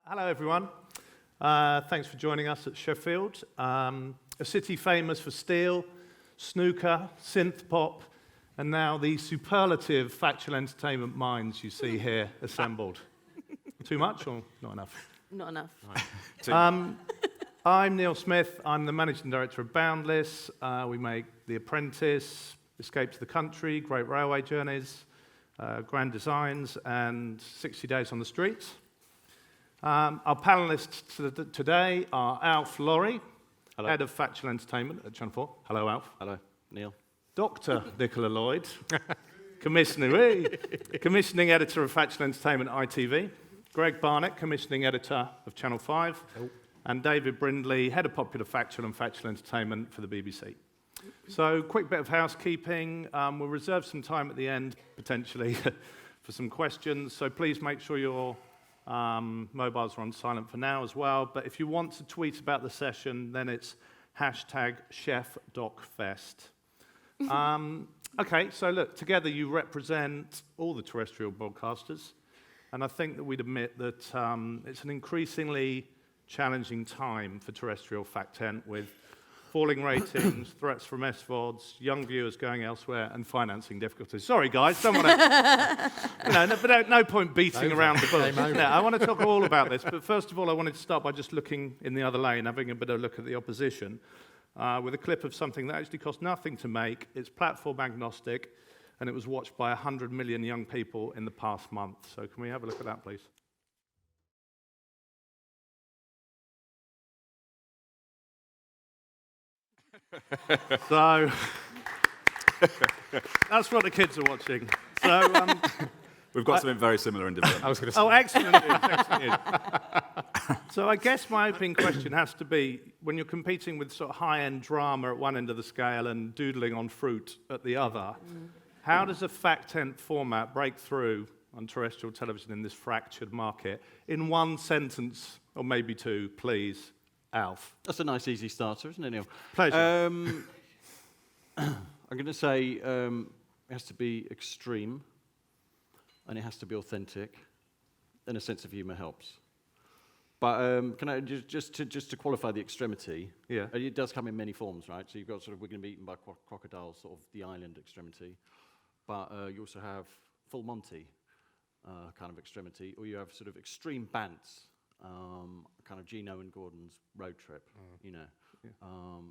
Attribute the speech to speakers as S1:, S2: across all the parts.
S1: Hello, everyone. Thanks for joining us at Sheffield, a city famous for steel, snooker, synth pop, and now the superlative factual entertainment minds you see here assembled. Too much or not enough?
S2: Not enough.
S1: I'm Neil Smith. I'm the managing director of Boundless. We make The Apprentice, Escape to the Country, Great Railway Journeys, Grand Designs, and 60 Days on the Streets. Our panellists today are Alf Lawrie,
S3: Hello.
S1: Head of Factual Entertainment at Channel 4. Hello, Alf.
S3: Hello, Neil.
S1: Dr. Nicola Lloyd, commissioning editor of Factual Entertainment ITV. Greg Barnett, commissioning editor of Channel 5.
S3: Oh.
S1: And David Brindley, Head of Popular Factual and Factual Entertainment for the BBC. So, quick bit of housekeeping. We'll reserve some time at the end, potentially, for some questions. So please make sure your mobiles are on silent for now as well. But if you want to tweet about the session, then it's #ChefDocFest. Okay, so look, together you represent all the terrestrial broadcasters. And I think that we'd admit that it's an increasingly challenging time for terrestrial fact-ent with falling ratings, threats from SVODs, young viewers going elsewhere, and financing difficulties. Sorry, guys, don't want to... no point beating around the bush. No, I want to talk all about this, but first of all, I wanted to start by just looking in the other lane, having a bit of a look at the opposition, with a clip of something that actually cost nothing to make. It's platform agnostic, and it was watched by 100 million young people in the past month. So can we have a look at that, please? So, that's what the kids are watching. So,
S3: We've got something very similar in development.
S4: I was going to say.
S1: oh, excellent news, excellent news. So I guess my opening question has to be, when you're competing with sort of high-end drama at one end of the scale and doodling on fruit at the other, how does a fact-ent format break through on terrestrial television in this fractured market? In one sentence, or maybe two, please, Alf.
S3: That's a nice, easy starter, isn't it, Neil?
S1: Pleasure.
S3: I'm going to say it has to be extreme, and it has to be authentic, and a sense of humour helps. But can I just to qualify the extremity?
S1: Yeah.
S3: It does come in many forms, right? So you've got sort of we're going to be eaten by crocodiles, sort of the island extremity, but you also have full Monty kind of extremity, or you have sort of extreme bants. Kind of Gino and Gordon's road trip, you know. Yeah.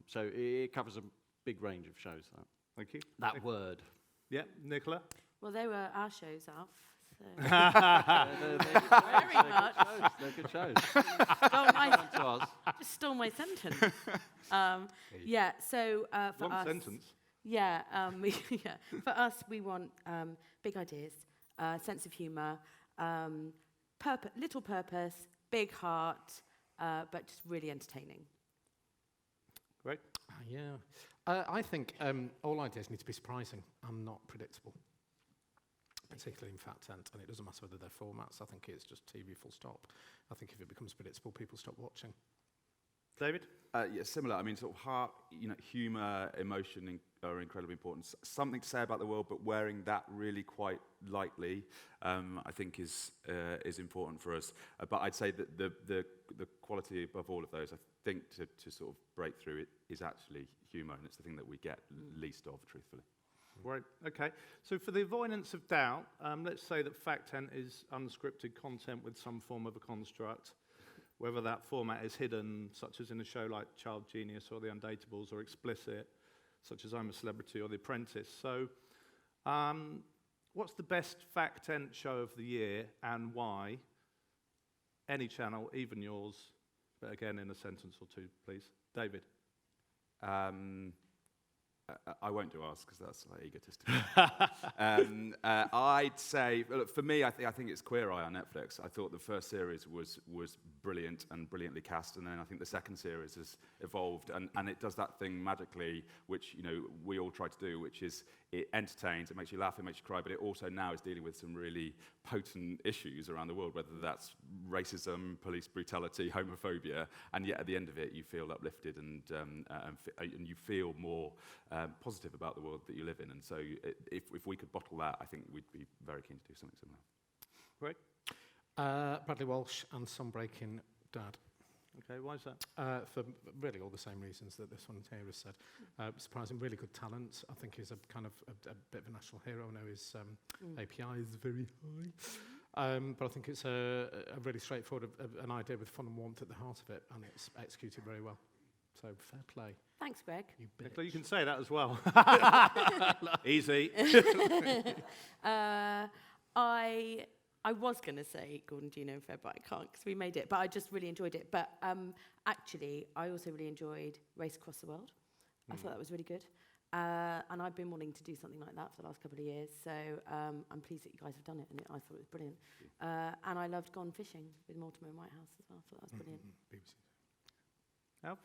S3: So it covers a big range of shows.
S1: Thank you.
S3: That word.
S1: Yeah, Nicola?
S2: Well, they were our shows, Alf. So.
S3: Very much. They're good shows.
S2: Just stole my sentence. Yeah, so for
S1: One
S2: us...
S1: sentence?
S2: Yeah, for us, we want big ideas, sense of humour, little purpose, big heart, but just really entertaining.
S1: Great.
S4: Yeah. I think all ideas need to be surprising and not predictable, particularly in fact-ent, and it doesn't matter whether they're formats. I think it's just TV full stop. I think if it becomes predictable, people stop watching.
S1: David?
S5: Yeah, similar. I mean, sort of heart, humour, emotion are incredibly important. Something to say about the world, but wearing that really quite lightly, I think is important for us. But I'd say that the quality above all of those, I think, to sort of break through it is actually humour, and it's the thing that we get least of, truthfully.
S1: Right, okay. So for the avoidance of doubt, let's say that fact-ent is unscripted content with some form of a construct, whether that format is hidden, such as in a show like Child Genius or The Undateables, or explicit, such as I'm a Celebrity or The Apprentice. So what's the best fact-ent show of the year and why? Any channel, even yours, but again in a sentence or two, please. David?
S5: I won't do ours because that's like egotistical. I'd say, look, for me, I think it's Queer Eye on Netflix. I thought the first series was brilliant and brilliantly cast, and then I think the second series has evolved, and it does that thing magically, which we all try to do, which is it entertains, it makes you laugh, it makes you cry, but it also now is dealing with some really potent issues around the world, whether that's racism, police brutality, homophobia, and yet at the end of it you feel uplifted and you feel more positive about the world that you live in. And so if we could bottle that, I think we'd be very keen to do something similar.
S1: Great.
S4: Bradley Walsh and Sunbreaking Dad.
S1: Okay, why is that?
S4: For really all the same reasons that this one here has said. Surprising, really good talent. I think he's a kind of a bit of a national hero. I know his API is very high. But I think it's a really straightforward an idea with fun and warmth at the heart of it, and it's executed very well. So fair play.
S2: Thanks, Greg.
S4: You bitch.
S1: Nicola, you can say that as well. Easy.
S2: I was going to say Gordon Gino and Fred, but I can't because we made it. But I just really enjoyed it. But actually, I also really enjoyed Race Across the World. I thought that was really good. And I've been wanting to do something like that for the last couple of years. So I'm pleased that you guys have done it. And I thought it was brilliant. And I loved Gone Fishing with Mortimer and Whitehouse as well. I thought that was brilliant.
S1: Alf?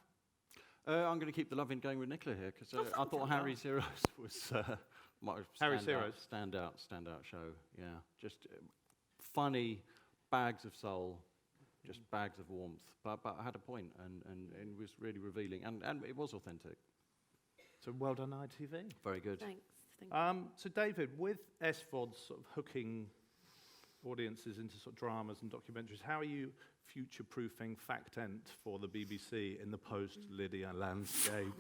S3: I'm going to keep the loving going with Nicola here, because I thought Harry's Heroes was
S1: Harry's Heroes?
S3: standout show, yeah. Just funny, bags of soul, just bags of warmth. But I had a point, and it was really revealing, and it was authentic.
S1: So well done, ITV.
S3: Very good.
S2: Thanks. Thank you.
S1: So David, with SVODs sort of hooking audiences into sort of dramas and documentaries, how are you future-proofing fact-ent for the BBC in the post-Lydia landscape?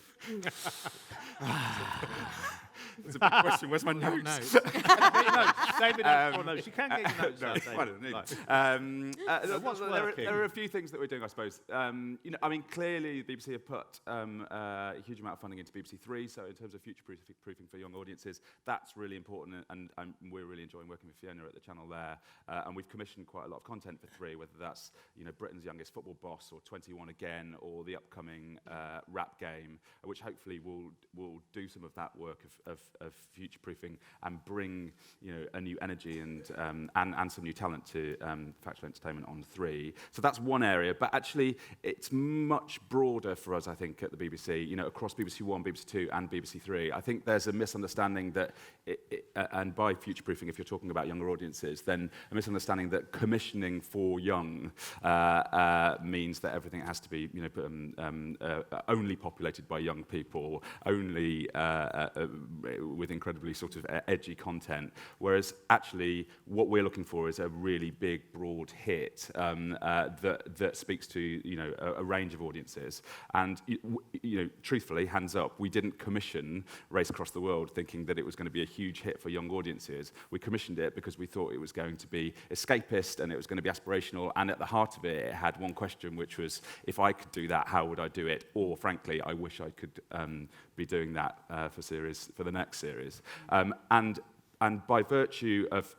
S5: It's a big question. Where's my notes?
S1: David has 4 notes. You can get your notes out,
S5: I
S1: David.
S5: don't need.
S1: what's
S5: there
S1: working?
S5: are a few things that we're doing, I suppose. I mean, clearly the BBC have put a huge amount of funding into BBC Three, so in terms of future-proofing for young audiences, that's really important, and we're really enjoying working with Fiona at the channel there. And we've commissioned quite a lot of content for Three, whether that's Britain's Youngest Football Boss, or 21 Again, or the upcoming rap game, which hopefully will do some of that work of future-proofing and bring a new energy and some new talent to Factual Entertainment on Three. So that's one area, but actually it's much broader for us, I think, at the BBC, across BBC One, BBC Two and BBC Three. I think there's a misunderstanding that, and by future-proofing, if you're talking about younger audiences, then a misunderstanding that commissioning for young means that everything has to be only populated by young people, only with incredibly sort of edgy content, whereas actually what we're looking for is a really big, broad hit that speaks to a range of audiences. And truthfully, hands up, we didn't commission Race Across the World thinking that it was going to be a huge hit for young audiences. We commissioned it because we thought it was going to be escapist and it was going to be aspirational, and at the heart of it, it had one question, which was, if I could do that, how would I do it? Or frankly, I wish I could be doing that for the next series. And by virtue of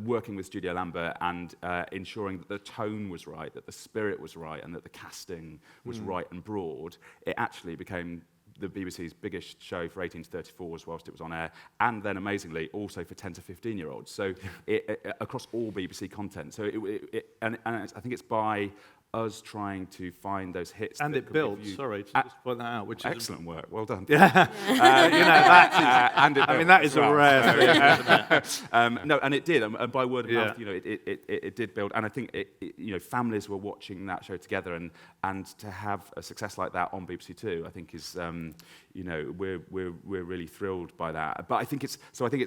S5: working with Studio Lambert and ensuring that the tone was right, that the spirit was right, and that the casting was right and broad, it actually became the BBC's biggest show for 18 to 34s whilst it was on air, and then amazingly also for 10 to 15-year-olds. So across all BBC content. So I think it's by us trying to find those hits.
S1: And it built, sorry, to just point that out, which
S5: excellent work, well done.
S1: Yeah. That is a rare thing.
S5: No, and it did, and by word of mouth, it did build. And I think families were watching that show together, and to have a success like that on BBC Two, I think is we're really thrilled by that. But I think it's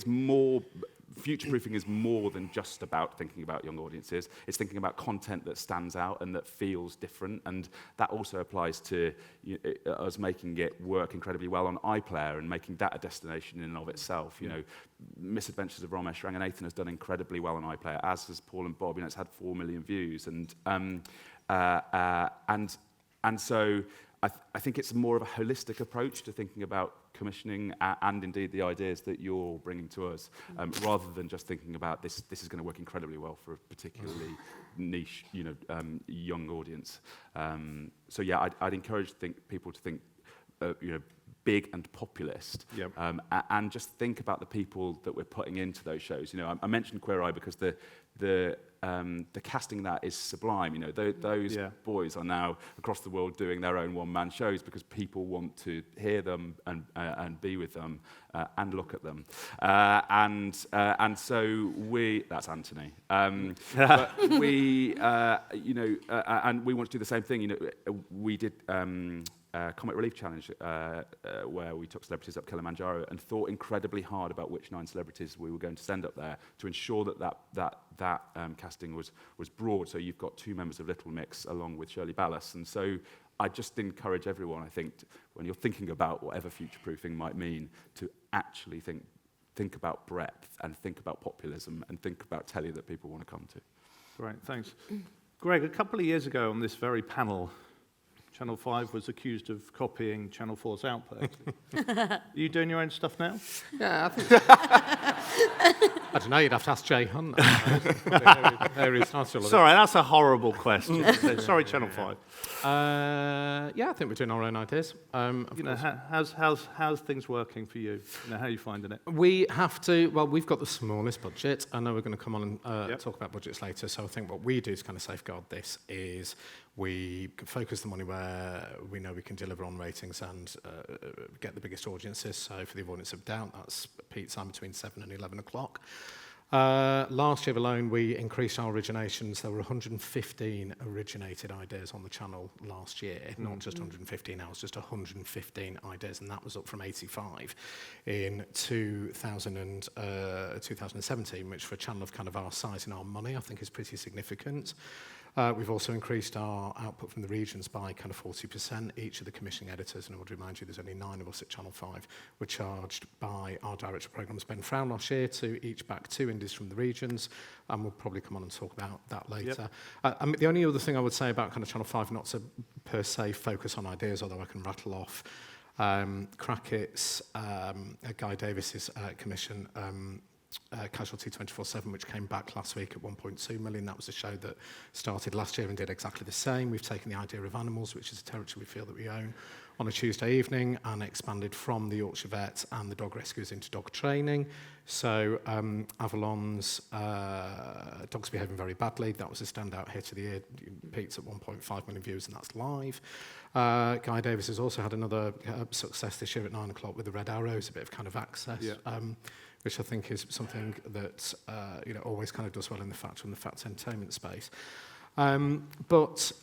S5: more. Future-proofing is more than just about thinking about young audiences. It's thinking about content that stands out and that feels different, and that also applies to us making it work incredibly well on iPlayer and making that a destination in and of itself. Misadventures of Ramesh Ranganathan has done incredibly well on iPlayer, as has Paul and Bob. It's had 4 million views, and so I think it's more of a holistic approach to thinking about commissioning and indeed the ideas that you're bringing to us, rather than just thinking about this is going to work incredibly well for a particularly niche, young audience. So yeah, I'd encourage people to think, big and populist, and just think about the people that we're putting into those shows. I mentioned Queer Eye because the casting of that is sublime. Those boys are now across the world doing their own one-man shows because people want to hear them and be with them and look at them. And so that's Anthony. But we, and we want to do the same thing. We did Comet Relief Challenge, where we took celebrities up Kilimanjaro and thought incredibly hard about which 9 celebrities we were going to send up there to ensure that casting was broad. So you've got 2 members of Little Mix along with Shirley Ballas. And so I just encourage everyone, I think, when you're thinking about whatever future-proofing might mean, to actually think about breadth and think about populism and think about telly that people want to come to.
S1: Great, thanks. Greg, a couple of years ago on this very panel, Channel 5 was accused of copying Channel 4's output. Are you doing your own stuff now?
S4: Yeah, I think. I don't know, you'd have to ask Jay Hunt.
S1: Sorry, that's a horrible question. Sorry, Channel 5.
S4: Yeah, I think we're doing our own ideas.
S1: How's things working for you? How are you finding it?
S4: We have to, well, we've got the smallest budget. I know we're going to come on and talk about budgets later, so I think what we do to kind of safeguard this is we focus the money where we know we can deliver on ratings and get the biggest audiences. So for the avoidance of doubt, that's peak time between 7 and 11 o'clock. Last year alone, we increased our originations. There were 115 originated ideas on the channel last year, not just 115 hours, just 115 ideas, and that was up from 85 in 2017, which for a channel of kind of our size and our money, I think is pretty significant. We've also increased our output from the regions by kind of 40%. Each of the commissioning editors, and I would remind you there's only 9 of us at Channel 5, were charged by our Director of Programmes, Ben Frown, last year to each back 2 indies from the regions, and we'll probably come on and talk about that later. Yep. The only other thing I would say about kind of Channel 5, not to per se focus on ideas, although I can rattle off Crackett's, Guy Davis's commission, Casualty 24/7, which came back last week at 1.2 million. That was a show that started last year and did exactly the same. We've taken the idea of animals, which is a territory we feel that we own, on a Tuesday evening and expanded from the Yorkshire Vets and the dog rescues into dog training. So Avalon's Dogs Behaving Very Badly, that was a standout hit of the year, peaked at 1.5 million views, and that's live. Guy Davis has also had another success this year at 9 o'clock with the Red Arrows, a bit of kind of access. Yeah. Which I think is something that always kind of does well in the Factual and the Factual Entertainment space. But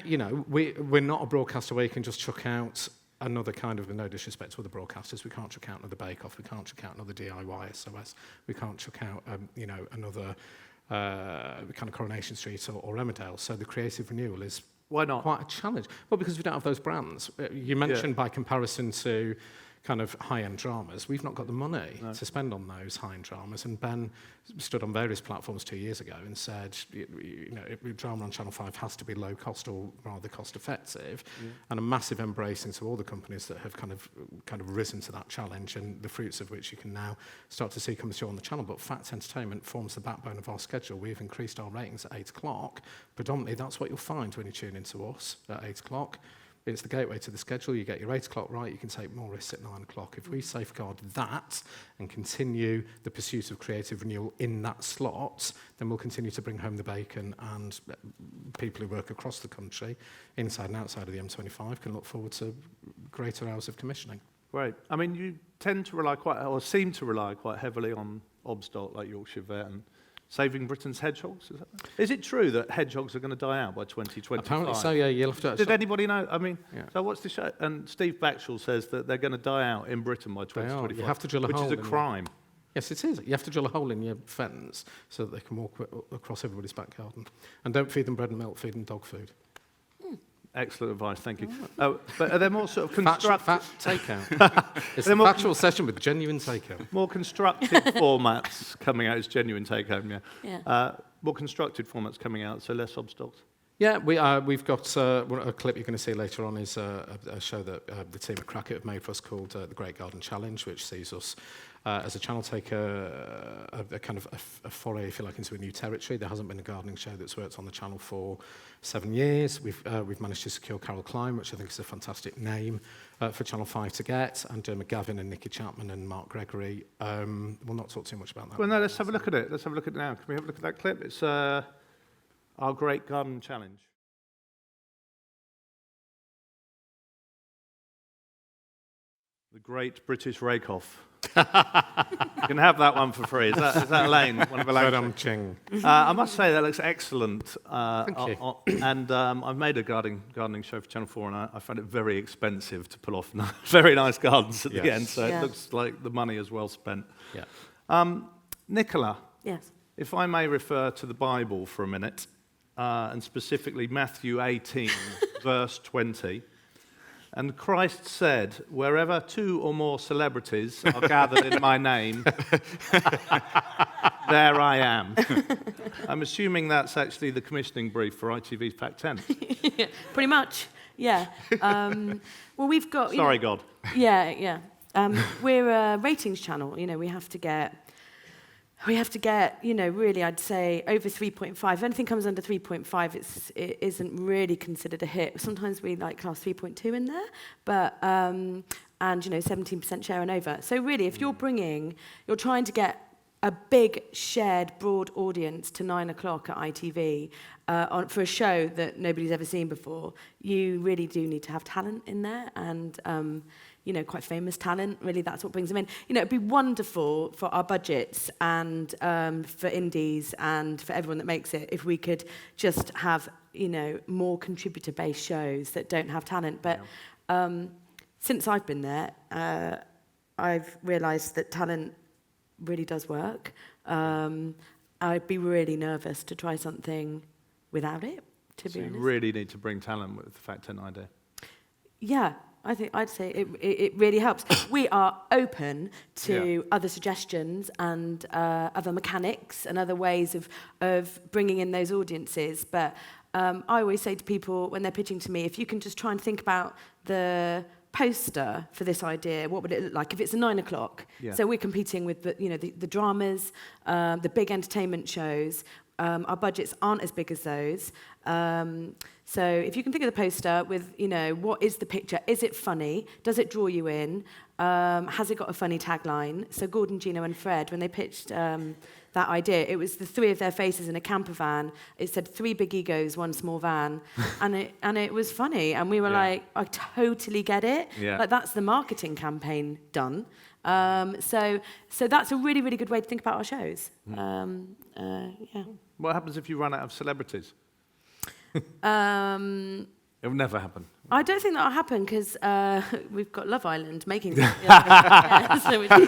S4: we're not a broadcaster where you can just chuck out another kind of, with no disrespect to other broadcasters, we can't chuck out another Bake Off, we can't chuck out another DIY SOS, we can't chuck out another kind of Coronation Street or Emmerdale. So the creative renewal is
S1: Why not?
S4: quite a challenge. Well, because we don't have those brands. You mentioned by comparison to kind of high-end dramas, we've not got the money to spend on those high-end dramas. And Ben stood on various platforms 2 years ago and said, drama on Channel 5 has to be low cost or rather cost effective, and a massive embracing to all the companies that have kind of risen to that challenge, and the fruits of which you can now start to see come through on the channel. But Factual Entertainment forms the backbone of our schedule. We've increased our ratings at 8 o'clock. Predominantly, that's what you'll find when you tune into us at 8 o'clock. It's the gateway to the schedule. You get your 8 o'clock right, you can take more risks at 9 o'clock. If we safeguard that and continue the pursuit of creative renewal in that slot, then we'll continue to bring home the bacon, and people who work across the country, inside and outside of the M25, can look forward to greater hours of commissioning.
S1: Right. I mean, you tend to rely seem to rely quite heavily on obstock like Yorkshire Vet and Saving Britain's Hedgehogs. Is it true that hedgehogs are going to die out by 2025?
S4: Apparently so, yeah. You'll have to.
S1: Did anybody know? I mean, so what's the show? And Steve Batchel says that they're going to die out in Britain by 2025.
S4: You have to drill a hole.
S1: Which is a crime.
S4: Yes, it is. You have to drill a hole in your fence so that they can walk across everybody's back garden. And don't feed them bread and milk, feed them dog food.
S1: Excellent advice, thank you. But are there more sort of constructive...
S4: takeout. It's a factual session with genuine takeout.
S1: More constructive formats coming out. It's genuine takeout, yeah. More constructive formats coming out, so less obstacles.
S4: Yeah, we've got a clip you're going to see later on is a show that the team at Crackett have made for us called The Great Garden Challenge, which sees us as a channel take a kind of a foray, if you like, into a new territory. There hasn't been a gardening show that's worked on the channel for 7 years. We've managed to secure Carol Klein, which I think is a fantastic name for Channel 5 to get, and Dermot Gavin and Nicky Chapman and Mark Gregory. We'll not talk too much about that.
S1: Well, no, let's have a look at it. Let's have a look at it now. Can we have a look at that clip? It's our Great Garden Challenge. The Great British Rake-Off. You can have that one for free. Is that Elaine? One of Elaine's?
S4: Ching.
S1: I must say that looks excellent.
S4: Thank you.
S1: And I've made a gardening show for Channel 4, and I found it very expensive to pull off very nice gardens at the
S4: Yes.
S1: end, so
S2: Yeah.
S1: it looks like the money is well spent.
S4: Yeah.
S1: Nicola,
S2: Yes.
S1: if I may refer to the Bible for a minute, and specifically Matthew 18, verse 20. And Christ said, wherever 2 or more celebrities are gathered in my name, there I am. I'm assuming that's actually the commissioning brief for ITV's Fact-ent.
S2: Pretty much, yeah. Well, we've got... you
S1: Sorry,
S2: know-
S1: God.
S2: Yeah. We're a ratings channel. You know, we have to get, you know, really, I'd say over 3.5. If anything comes under 3.5, it isn't really considered a hit. Sometimes we like class 3.2 in there, but and you know, 17% share and over. So really, if you're trying to get a big shared broad audience to 9 o'clock at ITV for a show that nobody's ever seen before, you really do need to have talent in there, and you know, quite famous talent. Really, that's what brings them in. You know, it'd be wonderful for our budgets and for indies and for everyone that makes it if we could just have, you know, more contributor-based shows that don't have talent. But since I've been there, I've realised that talent really does work. I'd be really nervous to try something without it, to
S1: So
S2: be
S1: you
S2: honest.
S1: really need to bring talent with the Fact-ent idea.
S2: Yeah, I'd say it really helps. We are open to other suggestions and other mechanics and other ways of bringing in those audiences. But I always say to people when they're pitching to me, if you can just try and think about the poster for this idea, what would it look like if it's a 9 o'clock?
S1: Yeah.
S2: So we're competing with the dramas, the big entertainment shows. Our budgets aren't as big as those. So if you can think of the poster with, you know, what is the picture? Is it funny? Does it draw you in? Has it got a funny tagline? So Gordon, Gino and Fred, when they pitched that idea, it was the 3 of their faces in a camper van. It said 3 big egos, 1 small van. and it was funny. And we were like, I totally get it.
S1: Yeah.
S2: Like, that's the marketing campaign done. So that's a really, really good way to think about our shows. Yeah.
S1: What happens if you run out of celebrities?
S2: Um,
S1: It'll never happen.
S2: I don't think that'll happen because we've got Love Island making it. So it's working.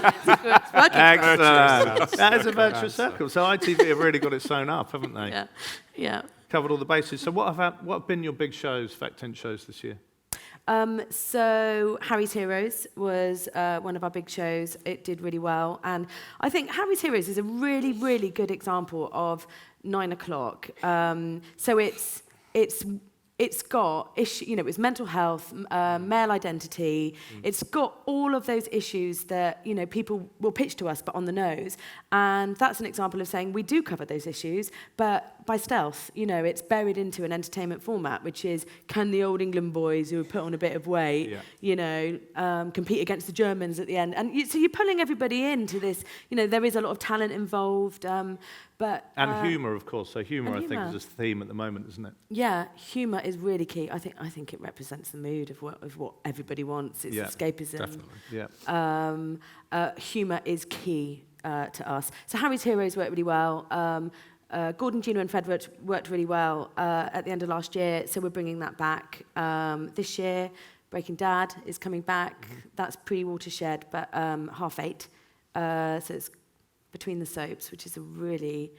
S1: Excellent. That is a virtuous circle. So ITV have really got it sewn up, haven't they?
S2: Yeah.
S1: Covered all the bases. So what have been your big shows, Fact-ent shows this year?
S2: So Harry's Heroes was one of our big shows. It did really well. And I think Harry's Heroes is a really, really good example of 9 o'clock. So it's got issue, you know, it's mental health, male identity. It's got all of those issues that, you know, people will pitch to us, but on the nose. And that's an example of saying we do cover those issues, but by stealth. You know, it's buried into an entertainment format, which is, can the old England boys who have put on a bit of weight, you know, compete against the Germans at the end? And so you're pulling everybody into this. You know, there is a lot of talent involved. But
S1: humour, of course. So humour, I think,
S2: humour.
S1: is a theme at the moment, isn't it?
S2: Yeah, humour is really key. I think it represents the mood of what everybody wants. It's escapism.
S4: Definitely.
S1: Yeah.
S2: Humour is key to us. So Harry's Heroes worked really well. Gordon, Gino and Fred worked really well at the end of last year, so we're bringing that back this year. Breaking Dad is coming back. That's pre-Watershed, but 8:30. So it's Between the Soaps, which is a really,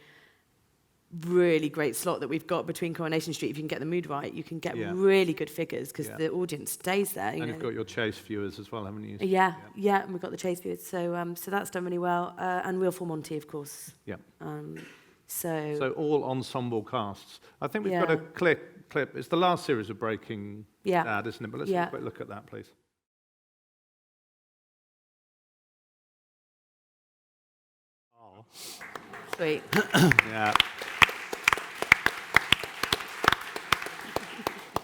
S2: really great slot that we've got between Coronation Street. If you can get the mood right, you can get really good figures because the audience stays there.
S1: And you've got your Chase viewers as well, haven't you?
S2: Yeah, and we've got the Chase viewers. So that's done really well. And Real Full Monty, of course.
S1: Yeah.
S2: So
S1: all ensemble casts. I think we've got a clip. It's the last series of Breaking Dad, isn't it? But let's have a quick look at that, please.
S2: sweet.
S1: Yeah.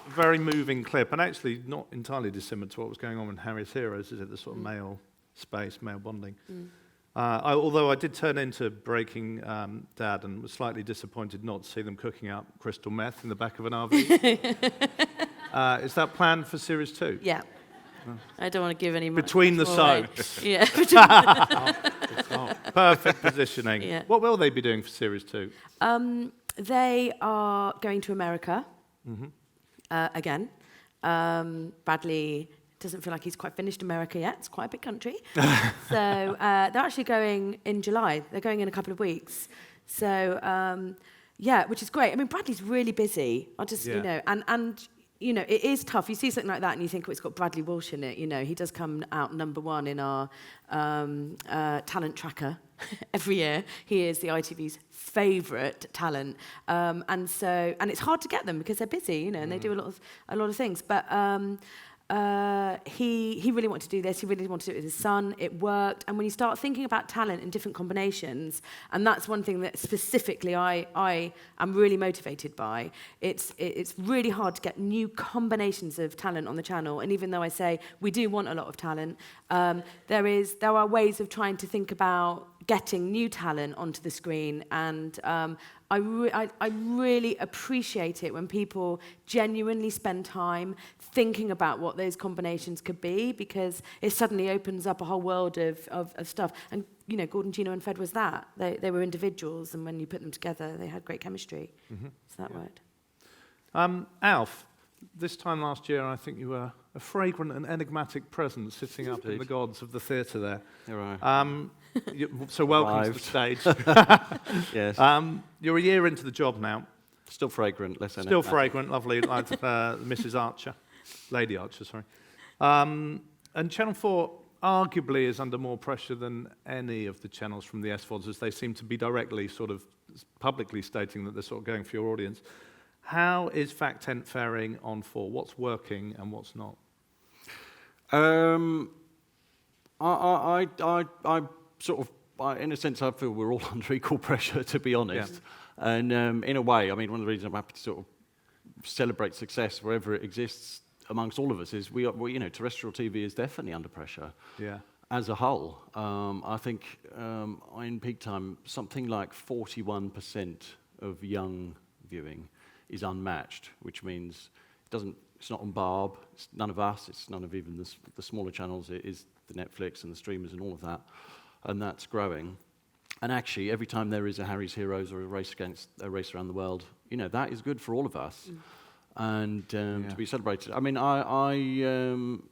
S1: Very moving clip, and actually not entirely dissimilar to what was going on in Harry's Heroes, is it? The sort of male space, male bonding. Although I did turn into Breaking Dad and was slightly disappointed not to see them cooking up crystal meth in the back of an RV. Is that planned for Series 2?
S2: Yeah. I don't want to give any much
S1: Between the
S2: more away.
S1: soaps.
S2: Yeah.
S1: Perfect positioning.
S2: Yeah.
S1: What will they be doing for series 2?
S2: They are going to America again. Bradley doesn't feel like he's quite finished America yet. It's quite a big country. So they're actually going in July. They're going in a couple of weeks. So, yeah, which is great. I mean, Bradley's really busy. I'll just, you know, and you know, it is tough. You see something like that and you think, oh, it's got Bradley Walsh in it. You know, he does come out #1 in our talent tracker every year. He is the ITV's favourite talent. And it's hard to get them because they're busy, you know, and they do a lot of things. But he really wanted to do this. He really wanted to do it with his son. It worked. And when you start thinking about talent in different combinations, and that's one thing that specifically I am really motivated by, it's really hard to get new combinations of talent on the channel. And even though I say we do want a lot of talent, there are ways of trying to think about getting new talent onto the screen, and I really appreciate it when people genuinely spend time thinking about what those combinations could be, because it suddenly opens up a whole world of stuff. And you know, Gordon, Gino and Fred was that. They were individuals, and when you put them together, they had great chemistry. So that worked.
S1: Alf, this time last year, I think you were a fragrant and enigmatic presence sitting up in the gods of the theatre there.
S3: Here I
S1: So welcome to the stage.
S3: Yes.
S1: You're a year into the job now.
S3: Still fragrant, less than
S1: Still fragrant, lovely, like Mrs. Archer. Lady Archer, sorry. And Channel 4 arguably is under more pressure than any of the channels from the SVODs, as they seem to be directly sort of publicly stating that they're sort of going for your audience. How is fact-ent faring on 4? What's working and what's not?
S3: I sort of, in a sense, I feel we're all under equal pressure, to be honest. Yeah. And in a way, I mean, one of the reasons I'm happy to sort of celebrate success wherever it exists amongst all of us is we you know, terrestrial TV is definitely under pressure. Yeah. As a whole, I think in peak time, something like 41% of young viewing is unmatched, which means it's not on Barb, it's none of us, it's none of even the smaller channels, it is the Netflix and the streamers and all of that, and that's growing. And actually, every time there is a Harry's Heroes or a race around the world, you know, that is good for all of us, and to be celebrated. I mean, on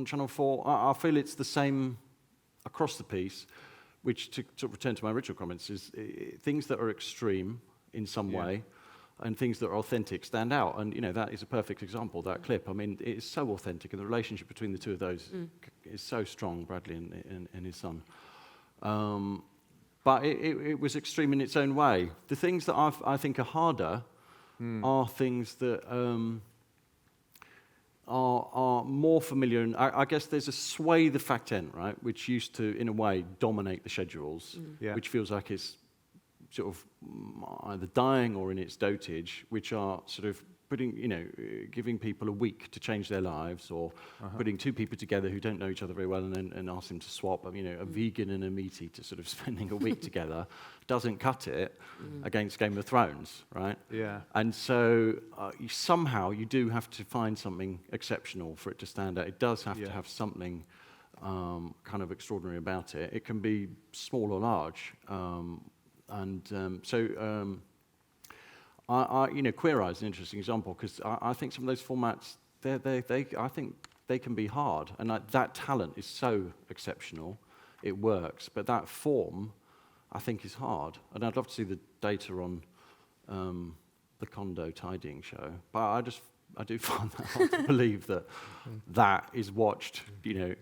S3: Channel 4, I feel it's the same across the piece, which, to return to my original comments, is things that are extreme in some way, and things that are authentic stand out. And, you know, that is a perfect example, that clip. I mean, it is so authentic, and the relationship between the two of those is so strong, Bradley and his son. But it was extreme in its own way. The things that I think are harder are things that are more familiar. And I guess there's a sway the fact-ent, right, which used to, in a way, dominate the schedules, which feels like it's sort of either dying or in its dotage, which are sort of putting, you know, giving people a week to change their lives, or putting two people together who don't know each other very well and ask them to swap, you know, a vegan and a meat eater sort of spending a week together doesn't cut it against Game of Thrones, right? Yeah. And so somehow you do have to find something exceptional for it to stand out. It does have to have something kind of extraordinary about it. It can be small or large. You know, Queer Eye is an interesting example, because I think some of those formats, I think they can be hard, and that talent is so exceptional, it works. But that form, I think, is hard, and I'd love to see the data on the condo tidying show. But I do find that hard to believe that that is watched, you know,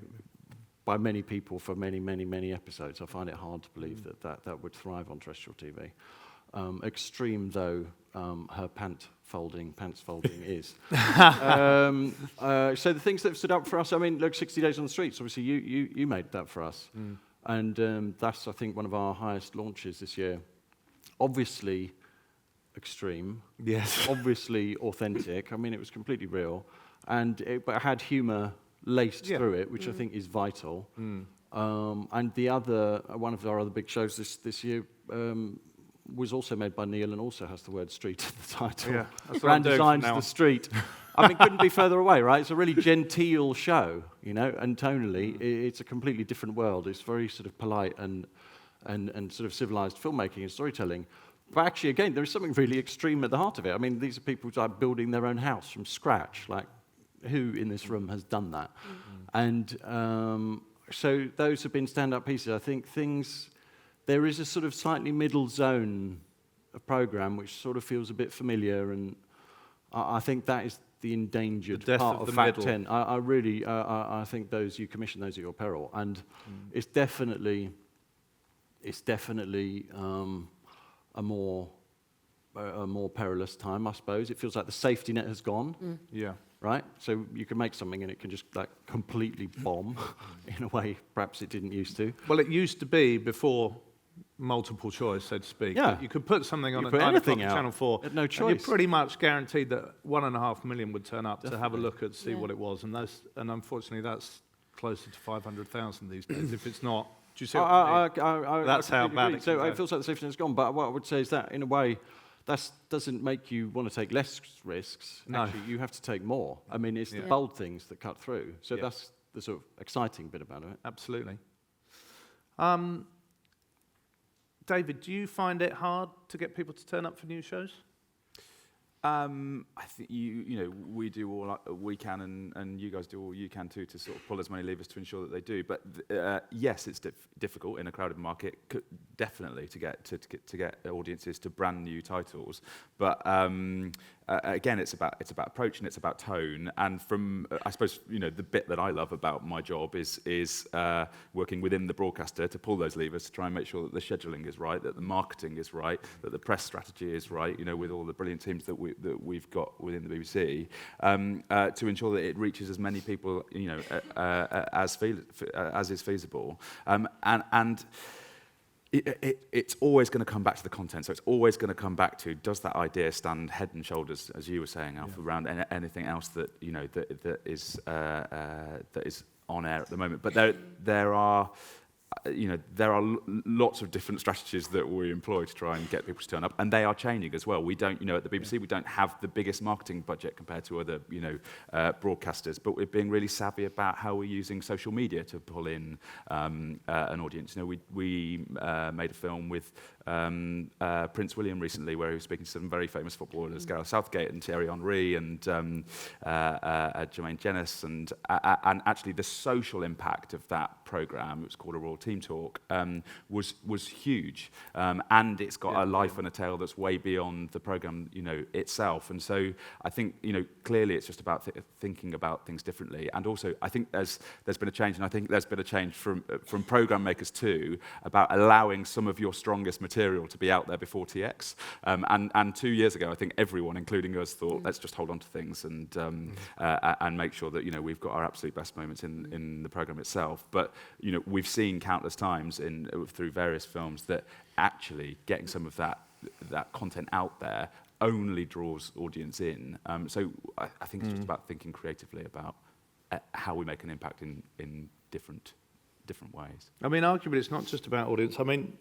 S3: by many people for many, many, many episodes. I find it hard to believe that would thrive on terrestrial TV. Extreme though her pants folding is. So the things that have stood up for us, I mean, look, 60 Days on the Streets, obviously you made that for us. And that's, I think, one of our highest launches this year. Obviously extreme. Yes. Obviously authentic. I mean, it was completely real. But it had humour laced through it, which I think is vital. And the other, one of our other big shows this year was also made by Neil and also has the word street in the title. Yeah, Grand Designs the Street. I mean, couldn't be further away, right? It's a really genteel show, you know, and tonally, it's a completely different world. It's very sort of polite and sort of civilized filmmaking and storytelling. But actually, again, there is something really extreme at the heart of it. I mean, these are people who are building their own house from scratch. Like, who in this room has done that? And so those have been stand-up pieces. I think there is a sort of slightly middle zone of program which sort of feels a bit familiar, and I think that is the endangered part of fact-ent. I really, I think you commission those at your peril, and it's definitely a more perilous time, I suppose. It feels like the safety net has gone.
S1: Yeah.
S3: Right? So you can make something and it can just like completely bomb in a way perhaps it didn't used to.
S1: Well, it used to be before multiple choice, so to speak.
S3: Yeah.
S1: You could put something on
S3: You
S1: at
S3: put
S1: 9 o'clock
S3: anything
S1: on
S3: out.
S1: Channel 4.
S3: Had no
S1: And you're
S3: choice.
S1: pretty much guaranteed that 1.5 million would turn up to have a look at, see
S2: Yeah.
S1: what it was. And unfortunately, that's closer to 500,000 these days, if it's not. Do you see what I mean? That's how
S3: completely
S1: bad
S3: agree.
S1: it
S3: So
S1: can go.
S3: it feels like the safety net's gone, but what I would say is that, in a way, that doesn't make you want to take less risks.
S1: No.
S3: Actually, you have to take more. I mean, it's the
S1: Yeah.
S3: bold things that cut through. So
S1: Yeah.
S3: that's the sort of exciting bit about it.
S1: Absolutely. David, do you find it hard to get people to turn up for new shows?
S5: I think we do all we can, and you guys do all you can too to sort of pull as many levers to ensure that they do. But yes, it's difficult in a crowded market, definitely to get audiences to brand new titles. But again, it's about approach and it's about tone. And from I suppose the bit that I love about my job is working within the broadcaster to pull those levers to try and make sure that the scheduling is right, that the marketing is right, that the press strategy is right. With all the brilliant teams that we've got within the BBC, to ensure that it reaches as many people as is feasible, and it's always going to come back to the content. So it's always going to come back to, does that idea stand head and shoulders, as you were saying, Alf, around anything else that that is on air at the moment. But there are lots of different strategies that we employ to try and get people to turn up, and they are changing as well. We don't, at the BBC, we don't have the biggest marketing budget compared to other, broadcasters, but we're being really savvy about how we're using social media to pull in an audience. We made a film with Prince William recently, where he was speaking to some very famous footballers, Gareth Southgate and Thierry Henry and Jermaine Jenas, and actually the social impact of that programme, it was called A Royal Team Talk, was huge, and it's got a life and a tale that's way beyond the programme itself. And so I think clearly it's just about thinking about things differently. And also I think there's been a change, and I think there's been a change from programme makers too, about allowing some of your strongest material to be out there before TX. And 2 years ago, I think everyone, including us, thought let's just hold on to things and make sure that we've got our absolute best moments in the programme itself. But we've seen countless times through various films that actually getting some of that content out there only draws audience in. So I think it's just about thinking creatively about how we make an impact in different ways.
S1: I mean, arguably, it's not just about audience. I mean,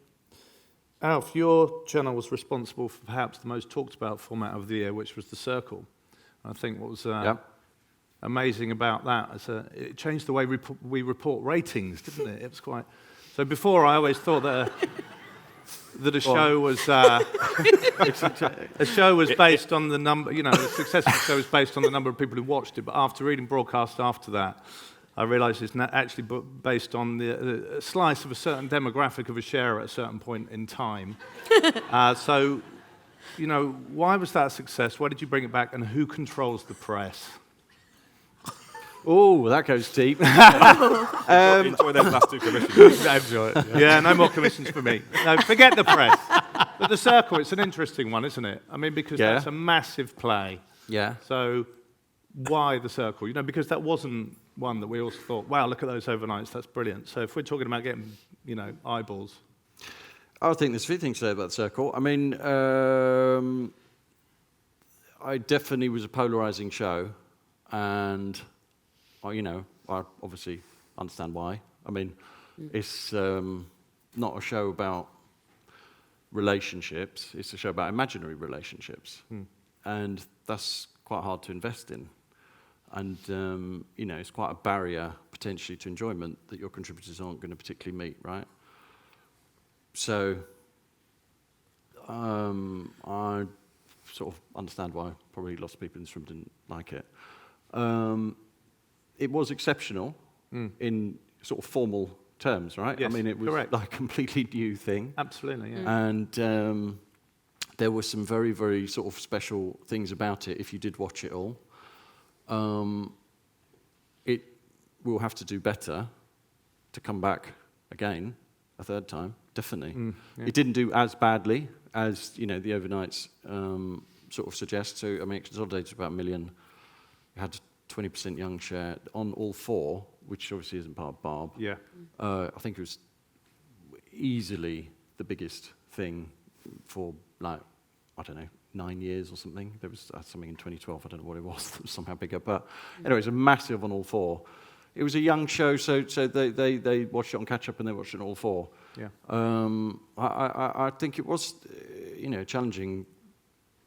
S1: Alf, your channel was responsible for perhaps the most talked about format of the year, which was The Circle. I think what was amazing about that is it changed the way we report ratings, didn't it? It was quite... So before, I always thought that a show was a show was based on the number, the successful show was based on the number of people who watched it. But after reading broadcast after that, I realised it's actually based on the slice of a certain demographic of a share at a certain point in time. So, why was that a success? Why did you bring it back? And who controls the press?
S3: Oh, that goes deep.
S5: Enjoy those last two commissions.
S1: Enjoy it. Yeah, no more commissions for me. No, forget the press. But The Circle, it's an interesting one, isn't it? I mean, because that's a massive play.
S3: Yeah.
S1: So why The Circle? Because that wasn't one that we also thought, wow, look at those overnights, that's brilliant. So if we're talking about getting, eyeballs.
S3: I think there's a few things to say about The Circle. I mean, I definitely was a polarising show, and... I obviously understand why. I mean, it's not a show about relationships. It's a show about imaginary relationships. And that's quite hard to invest in. And, you know, it's quite a barrier potentially to enjoyment that your contributors aren't going to particularly meet, right? So I sort of understand why probably lots of people in this room didn't like it. It was exceptional in sort of formal terms, right?
S1: Yes,
S3: I mean, it was
S1: correct.
S3: like a completely new thing.
S1: Absolutely, yeah.
S3: And there were some very, very sort of special things about it if you did watch it all. It will have to do better to come back again a third time, definitely.
S1: Yeah.
S3: It didn't do as badly as, you know, the overnights sort of suggest. So, I mean, it consolidated about 1 million. It had 20% young share on all four, which obviously isn't part of Barb.
S1: Yeah.
S3: I think it was easily the biggest thing for, like, I don't know, 9 years or something. There was something in 2012, I don't know what it was, that was somehow bigger. But anyway, it was a massive on all four. It was a young show, so they watched it on catch-up and they watched it on all four.
S1: Yeah.
S3: I think it was, you know, a challenging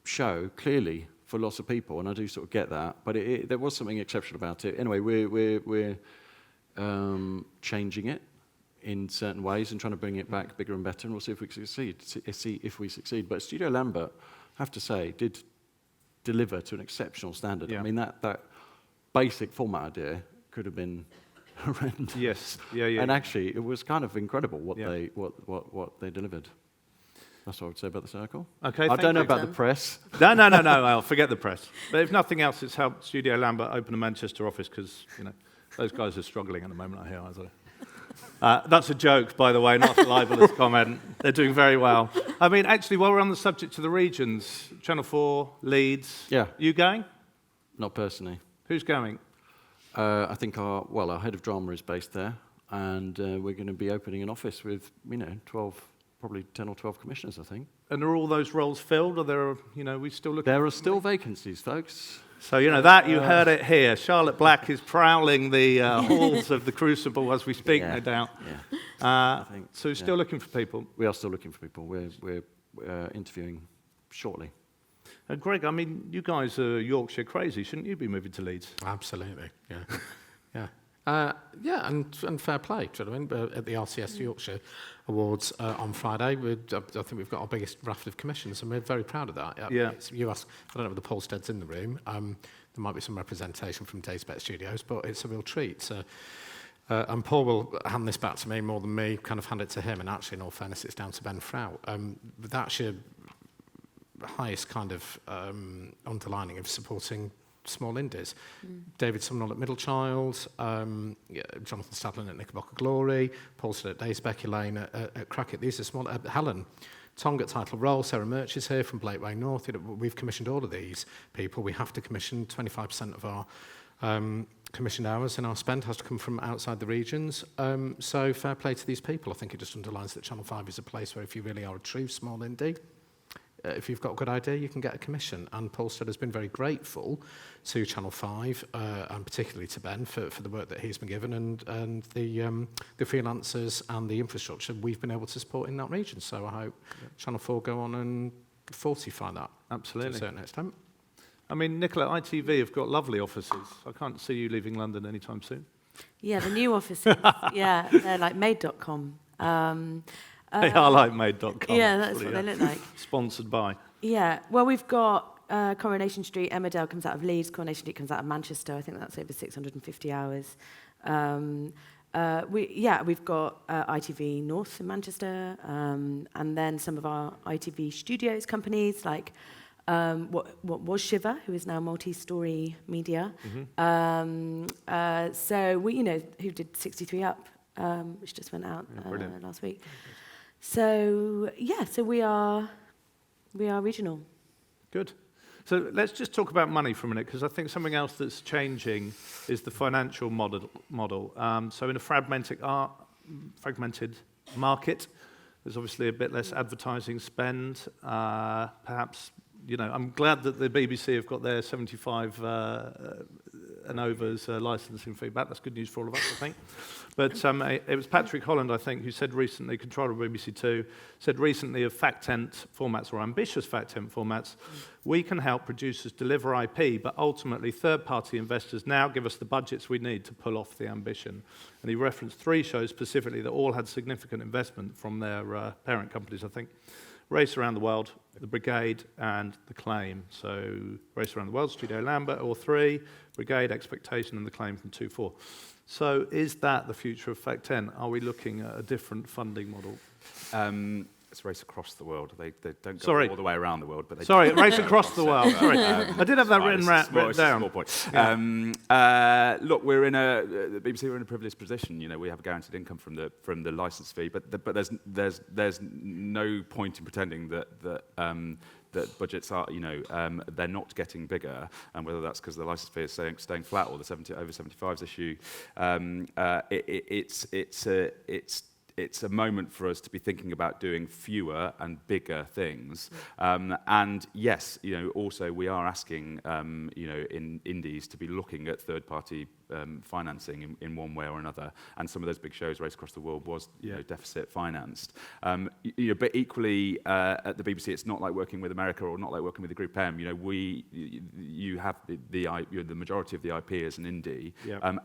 S3: show, clearly, for lots of people, and I do sort of get that. But there was something exceptional about it. Anyway, we're changing it in certain ways and trying to bring it back bigger and better, and we'll see if we succeed. But Studio Lambert, I have to say, did deliver to an exceptional standard.
S1: Yeah.
S3: I mean, that basic format idea could have been horrendous.
S1: Yes. Yeah.
S3: And actually, it was kind of incredible what
S1: Yeah.
S3: they delivered. That's what I would say about the Circle.
S1: Okay.
S3: I
S1: thank
S3: don't know
S1: you.
S3: about the press.
S1: No. I'll forget the press. But if nothing else, it's helped Studio Lambert open a Manchester office because, you know, those guys are struggling at the moment, I hear. That's a joke, by the way, not a libelous comment. They're doing very well. I mean, actually, while we're on the subject of the regions, Channel 4, Leeds.
S3: Yeah.
S1: You going?
S3: Not personally.
S1: Who's going?
S3: I think our head of drama is based there, and we're going to be opening an office with, you know, 10 or 12 commissioners, I think.
S1: And are all those roles filled, or we still looking?
S3: There are still vacancies, folks.
S1: So, you heard it here. Charlotte Black is prowling the halls of the Crucible as we speak, no doubt.
S3: Yeah. I think,
S1: So still looking for people.
S3: We are still looking for people. We're interviewing shortly.
S1: Greg, I mean, you guys are Yorkshire crazy. Shouldn't you be moving to Leeds?
S4: Absolutely, yeah. And fair play, do you know what I mean? But at the RCS Yorkshire Awards on Friday, I think we've got our biggest raft of commissions, and we're very proud of that.
S1: Yeah.
S4: You ask, I don't know if the Polstead's in the room. There might be some representation from Daysbet Studios, but it's a real treat. So, and Paul will hand this back to me more than me, kind of hand it to him, and actually, in all fairness, it's down to Ben Frau. That's your highest kind of underlining of supporting small indies. David Sumnall at Middlechild, Jonathan Stadlin at Knickerbocker Glory, Paul Stead at Days, Becky Lane at Crackett. These are small. Hallam, Tong at Title Roll, Sarah Murch is here from Blakeway North. We've commissioned all of these people. We have to commission 25% of our commissioned hours, and our spend has to come from outside the regions. So fair play to these people. I think it just underlines that Channel 5 is a place where if you really are a true small indie, if you've got a good idea, you can get a commission. And Polstead has been very grateful to Channel 5, and particularly to Ben, for the work that he's been given, and the freelancers and the infrastructure we've been able to support in that region. So I hope Channel 4 go on and fortify that.
S1: Absolutely.
S4: To a certain extent.
S1: I mean, Nicola, ITV have got lovely offices. I can't see you leaving London anytime soon.
S2: Yeah, the new offices. Yeah, they're like made.com.
S1: They are like made.com.
S2: Yeah, that's what they look like.
S1: Sponsored by.
S2: Yeah, well, we've got Coronation Street, Emmerdale comes out of Leeds, Coronation Street comes out of Manchester. I think that's over 650 hours. We've got ITV North in Manchester, and then some of our ITV Studios companies, like what was Shiver, who is now Multi-Story Media. So we, who did 63 Up, which just went out last week. So we are regional.
S1: Good. So let's just talk about money for a minute, because I think something else that's changing is the financial model. So in a fragmented market, there's obviously a bit less advertising spend. Perhaps, I'm glad that the BBC have got their 75 an overs licensing feedback. That's good news for all of us, I think. But it was Patrick Holland, I think, who said recently, controller of BBC Two, said recently of fact-ent formats or ambitious fact-ent formats, we can help producers deliver IP, but ultimately third-party investors now give us the budgets we need to pull off the ambition. And he referenced 3 shows specifically that all had significant investment from their parent companies, I think. Race Around the World, The Brigade, and The Claim. So Race Around the World, Studio Lambert, all 3, Brigade, Expectation, and The Claim from 2-4. So is that the future of fact-ent? Are we looking at a different funding model?
S5: It's Race Across the World. They don't go
S1: Sorry.
S5: all the way around the world, but they
S1: Sorry,
S5: do.
S1: Race Across the World. Sorry, I did have that written
S5: It's a
S1: down.
S5: small point.
S1: Yeah.
S5: Look, we're in the BBC. We're in a privileged position. You know, we have a guaranteed income from the license fee, but there's no point in pretending that budgets are, they're not getting bigger, and whether that's because the license fee is staying flat or the over 75s issue, it's a moment for us to be thinking about doing fewer and bigger things. And yes, also we are asking, in indies to be looking at third-party financing in one way or another. And some of those big shows, Race Across the World, was deficit financed. But equally, at the BBC, it's not like working with America or not like working with the Group M. You have the majority of the IP as an indie,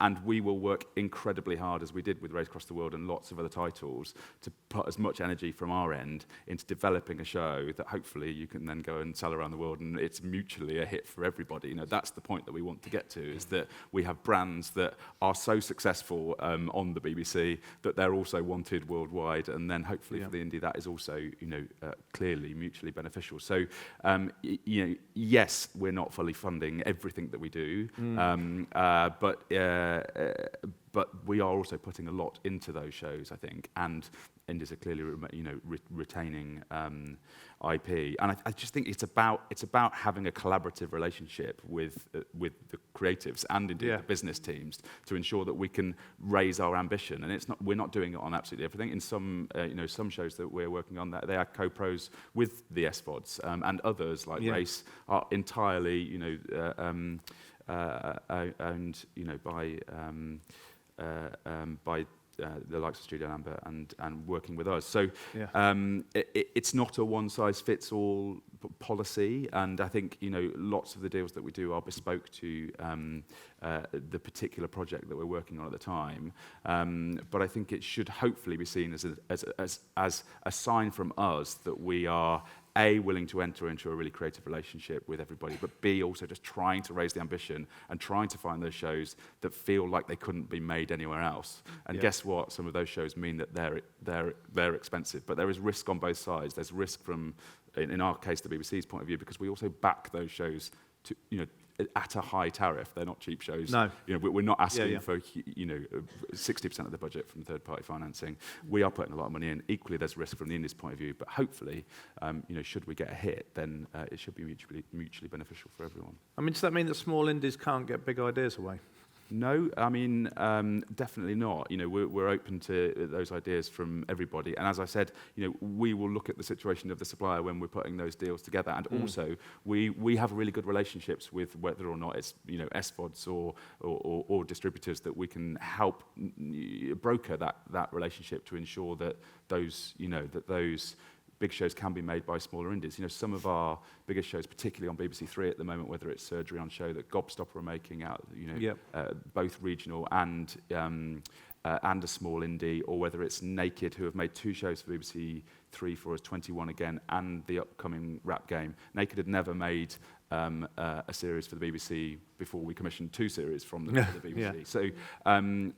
S5: and we will work incredibly hard, as we did with Race Across the World and lots of other titles, to put as much energy from our end into developing a show that hopefully you can then go and sell around the world, and it's mutually a hit for everybody. That's the point that we want to get to, is that we have brands that are so successful on the BBC that they're also wanted worldwide, and then hopefully for the indie that is also clearly mutually beneficial. So yes, we're not fully funding everything that we do, but we are also putting a lot into those shows, I think, and indies are clearly retaining IP, and I just think it's about having a collaborative relationship with the creatives and indeed the business teams to ensure that we can raise our ambition. And we're not doing it on absolutely everything. In some some shows that we're working on, that they are co-pros with the SVODs, and others like Race are entirely owned by the likes of Studio Lambert and working with us. So it's not a one-size-fits-all policy, and I think lots of the deals that we do are bespoke to the particular project that we're working on at the time. But I think it should hopefully be seen as a sign from us that we are A, willing to enter into a really creative relationship with everybody, but B, also just trying to raise the ambition and trying to find those shows that feel like they couldn't be made anywhere else. And guess what? Some of those shows mean that they're expensive, but there is risk on both sides. There's risk from, in our case, the BBC's point of view, because we also back those shows to, at a high tariff. They're not cheap shows. No. We're not asking for 60% of the budget from third-party financing. We are putting a lot of money in. Equally, there's risk from the indies' point of view, but hopefully, should we get a hit, then it should be mutually beneficial for everyone.
S1: I mean, does that mean that small indies can't get big ideas away?
S5: No, I mean, definitely not. We're open to those ideas from everybody. And as I said, we will look at the situation of the supplier when we're putting those deals together. And also, we have really good relationships with whether or not it's, SVODs or distributors that we can help broker that relationship to ensure that those big shows can be made by smaller indies. Some of our biggest shows, particularly on BBC Three at the moment, whether it's Surgery on Show that Gobstopper are making out, both regional and a small indie, or whether it's Naked, who have made 2 shows for BBC Three for us, 21 Again, and the upcoming Rap Game. Naked had never made a series for the BBC before we commissioned 2 series from the BBC.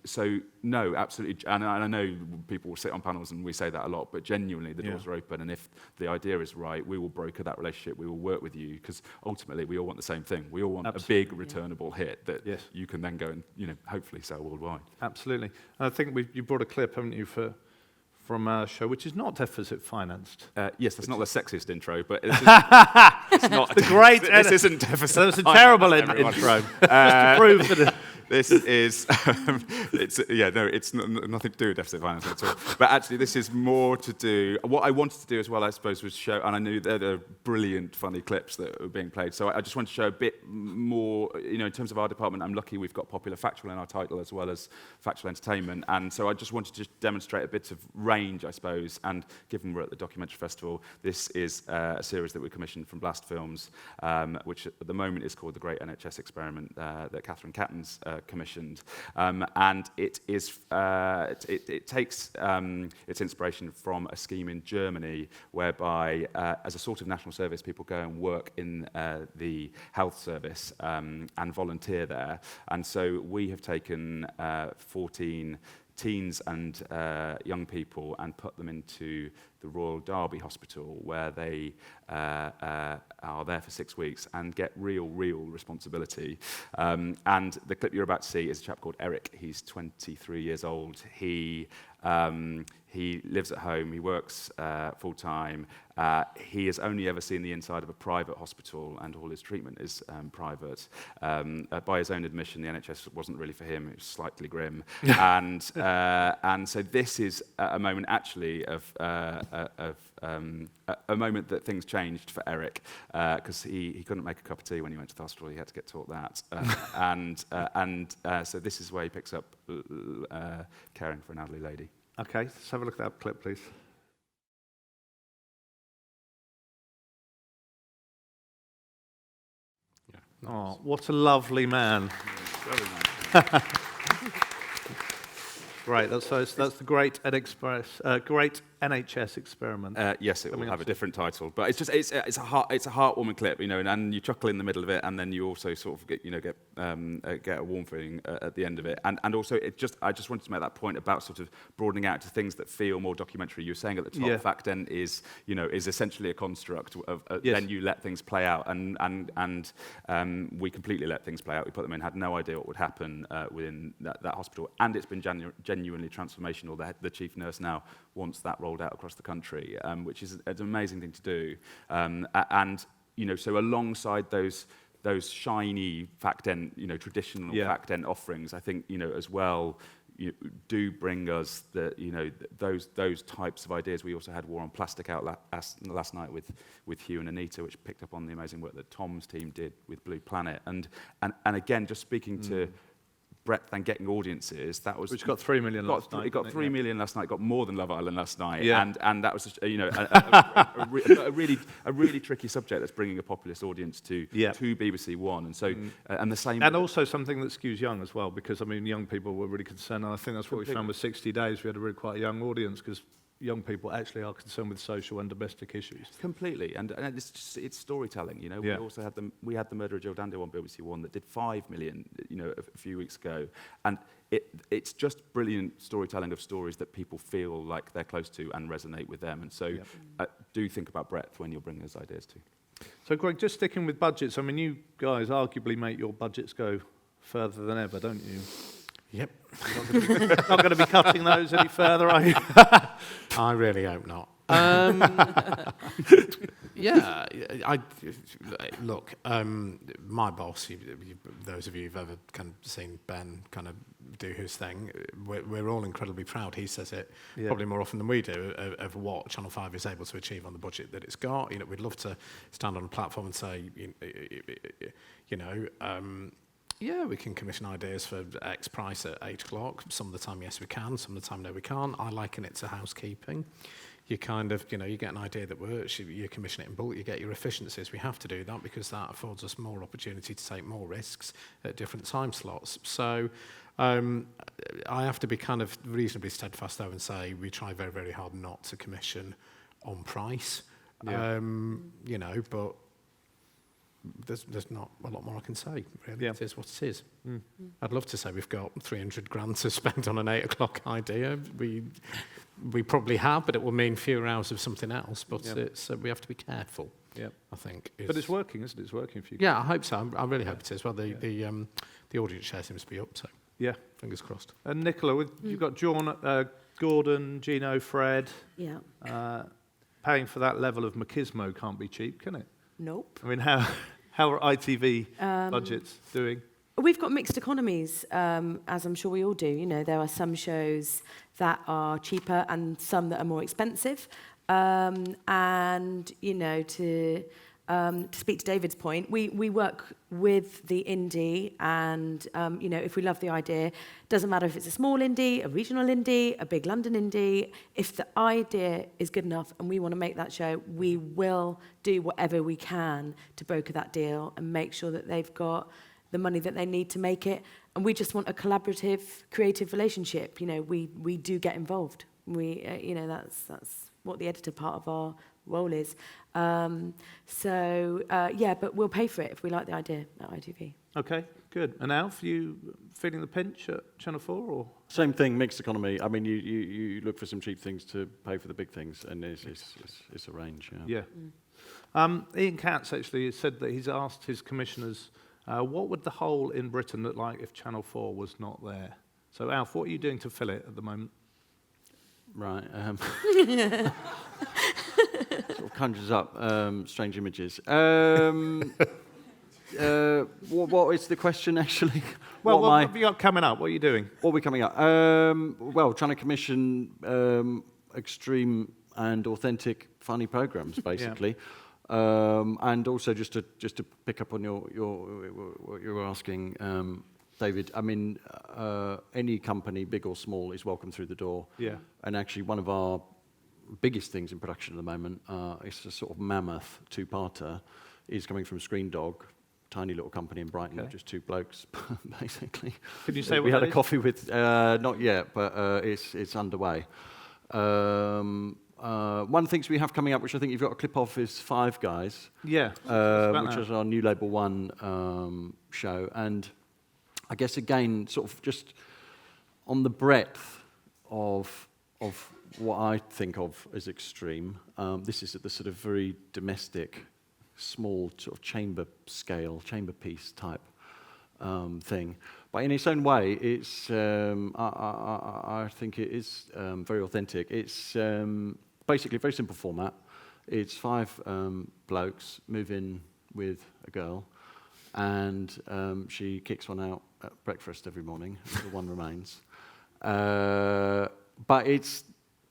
S5: So no, absolutely. And I know people will sit on panels and we say that a lot, but genuinely the doors are open, and if the idea is right, we will broker that relationship. We will work with you, because ultimately we all want the same thing. We all want a big returnable hit that you can then go and hopefully sell worldwide.
S1: Absolutely. And I think you brought a clip, haven't you, from our show, which is not deficit financed.
S5: Yes, that's not the sexiest intro, but it's not
S1: the great.
S5: This isn't deficit.
S1: That was a terrible intro. Just to prove that
S5: this is, it's nothing to do with deficit financing at all. But actually, this is more to do, what I wanted to do as well, I suppose, was show, and I knew there were brilliant, funny clips that were being played, so I just wanted to show a bit more, in terms of our department, I'm lucky we've got Popular Factual in our title as well as Factual Entertainment, and so I just wanted to demonstrate a bit of range, I suppose, and given we're at the Documentary Festival, this is a series that we commissioned from Blast Films, which at the moment is called The Great NHS Experiment, that Catherine Catton's commissioned, and it takes its inspiration from a scheme in Germany whereby, as a sort of national service, people go and work in the health service and volunteer there, and so we have taken 14 teens and young people and put them into the Royal Derby Hospital, where they are there for 6 weeks and get real responsibility. And the clip you're about to see is a chap called Eric. He's 23 years old. He lives at home. He works full-time. He has only ever seen the inside of a private hospital, and all his treatment is private. By his own admission, the NHS wasn't really for him. It was slightly grim. And so this is a moment, actually, of a moment that things changed for Eric, because he couldn't make a cup of tea when he went to the hospital. He had to get taught that. So this is where he picks up caring for an elderly lady.
S1: Okay, let's have a look at that clip, please.
S4: Yeah,
S1: Oh, what a lovely man.
S5: Very nice.
S1: Right, that's the Great NHS Experiment.
S5: Yes, it will
S1: Coming
S5: have
S1: up
S5: a different title, but it's a heartwarming clip, and you chuckle in the middle of it, and then you also sort of get a warm feeling at the end of it, and also I just wanted to make that point about sort of broadening out to things that feel more documentary. You were saying at the top, fact-ent is essentially a construct of
S1: Yes.
S5: then you let things play out, and we completely let things play out. We put them in, had no idea what would happen within that hospital, and it's been genuinely transformational. The chief nurse now wants that rolled out across the country, which is an amazing thing to do. So alongside those shiny fact-ent, traditional fact-ent offerings, I think as well do bring us those types of ideas. We also had War on Plastic out last night with Hugh and Anita, which picked up on the amazing work that Tom's team did with Blue Planet, and again, just speaking to breadth and getting audiences, that was...
S1: Which got 3 million last night.
S5: It got 3 million last night, got more than Love Island last night,
S1: Yeah.
S5: and that was a really tricky subject that's bringing a populist audience to BBC One, and so and the same...
S1: And also something that skews young as well, because, young people were really concerned, and I think that's what we found with 60 Days. We had a really quite a young audience, because young people actually are concerned with social and domestic issues.
S5: Completely, and it's storytelling. We also had the Murder of Jill Dando on BBC One that did 5 million, a few weeks ago, and it's just brilliant storytelling of stories that people feel like they're close to and resonate with them. And so, do think about breadth when you're bringing those ideas to.
S1: So, Greg, just sticking with budgets. You guys arguably make your budgets go further than ever, don't you?
S4: Yep.
S1: You're not going to be cutting those any further, are you?
S4: I really hope not. Look, my boss, those of you who've ever kind of seen Ben kind of do his thing, we're all incredibly proud. He says it probably more often than we do of what Channel 5 is able to achieve on the budget that it's got. We'd love to stand on a platform and say, we can commission ideas for X price at 8 o'clock. Some of the time, yes, we can. Some of the time, no, we can't. I liken it to housekeeping. You kind of, you get an idea that works, you commission it in bulk, you get your efficiencies. We have to do that because that affords us more opportunity to take more risks at different time slots. So I have to be kind of reasonably steadfast, though, and say we try very, very hard not to commission on price. But there's not a lot more I can say, really. It is what it is. I'd love to say we've got 300 grand to spend on an 8 o'clock idea. We probably have, but it will mean fewer hours of something else. But we have to be careful, I think.
S1: But it's working, isn't it? It's working for you.
S4: Yeah, I hope so. I really hope it is. Well, the audience share seems to be up, so fingers crossed.
S1: And Nicola, you've got Gordon, Gino, Fred.
S2: Yeah.
S1: Paying for that level of machismo can't be cheap, can it?
S2: Nope.
S1: How are ITV budgets doing?
S2: We've got mixed economies, as I'm sure we all do. You know, there are some shows that are cheaper and some that are more expensive. And, you know, to speak to David's point, we work with the indie and, you know, if we love the idea, doesn't matter if it's a small indie, a regional indie, a big London indie, if the idea is good enough and we want to make that show, we will do whatever we can to broker that deal and make sure that they've got the money that they need to make it. And we just want a collaborative, creative relationship. You know, we do get involved. You know, that's what the editor part of our role is. Yeah, but we'll pay for it if we like the idea at ITV.
S1: Okay, good. And Alf, you feeling the pinch at Channel 4 or?
S3: Same thing, mixed economy. I mean, you look for some cheap things to pay for the big things, and it's a range. Yeah.
S1: Ian Katz actually said that he's asked his commissioners, what would the whole in Britain look like if Channel 4 was not there? So Alf, what are you doing to fill it at the moment?
S3: Right. Sort of conjures up strange images. What is the question, actually?
S1: Well, what have you got coming up? What are you doing?
S3: What are we coming up? Well, trying to commission extreme and authentic, funny programs, basically. And also, just to pick up on what you were asking, David, I mean, any company, big or small, is welcome through the door.
S1: Yeah.
S3: And actually, one of our biggest things in production at the moment is a sort of mammoth two-parter, is coming from Screen Dog, tiny little company in Brighton,
S1: Okay.
S3: just two blokes, basically.
S1: Could you say what
S3: we had
S1: that
S3: a
S1: is?
S3: coffee with, not yet, but it's underway. One of the things we have coming up, which I think you've got a clip of, is Five Guys.
S1: Yeah.
S3: Which is our new Label 1 show. And I guess, again, sort of just on the breadth of what I think of as extreme, this is at the sort of very domestic, small sort of chamber piece type thing. But in its own way, it's I think it is very authentic. It's basically a very simple format. It's five blokes move in with a girl, and she kicks one out at breakfast every morning. The one remains. But it's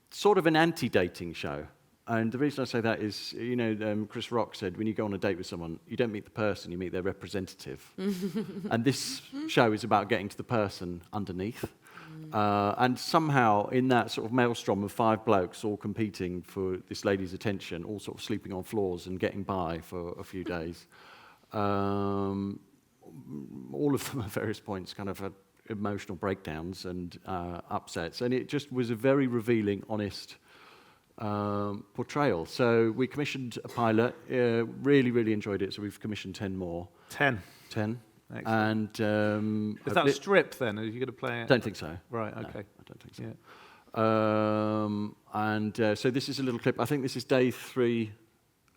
S3: sort of an anti-dating show. And the reason I say that is, you know, Chris Rock said, when you go on a date with someone, you don't meet the person, you meet their representative. And this show is about getting to the person underneath. And somehow, in that sort of maelstrom of five blokes all competing for this lady's attention, all sort of sleeping on floors and getting by for a few days, all of them at various points kind of had emotional breakdowns and upsets. And it just was a very revealing, honest portrayal. So we commissioned a pilot, really, really enjoyed it, so we've commissioned 10 more.
S1: 10.
S3: And
S1: is that stripped then? Are you going to play it?
S3: Don't think so.
S1: Right,
S3: No,
S1: okay.
S3: I don't think so.
S1: Yeah.
S3: So this is a little clip. I think this is day 3,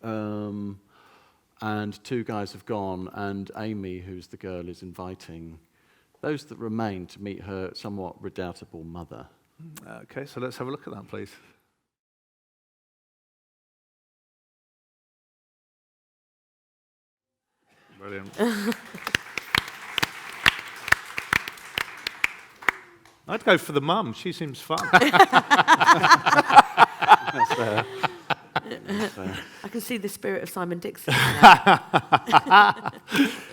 S3: and 2 guys have gone, and Amy, who's the girl, is inviting those that remain to meet her somewhat redoubtable mother.
S1: Okay, so let's have a look at that, please. Brilliant. I'd go for the mum. She seems fun.
S3: That's fair. That's fair.
S2: I can see the spirit of Simon Dixon.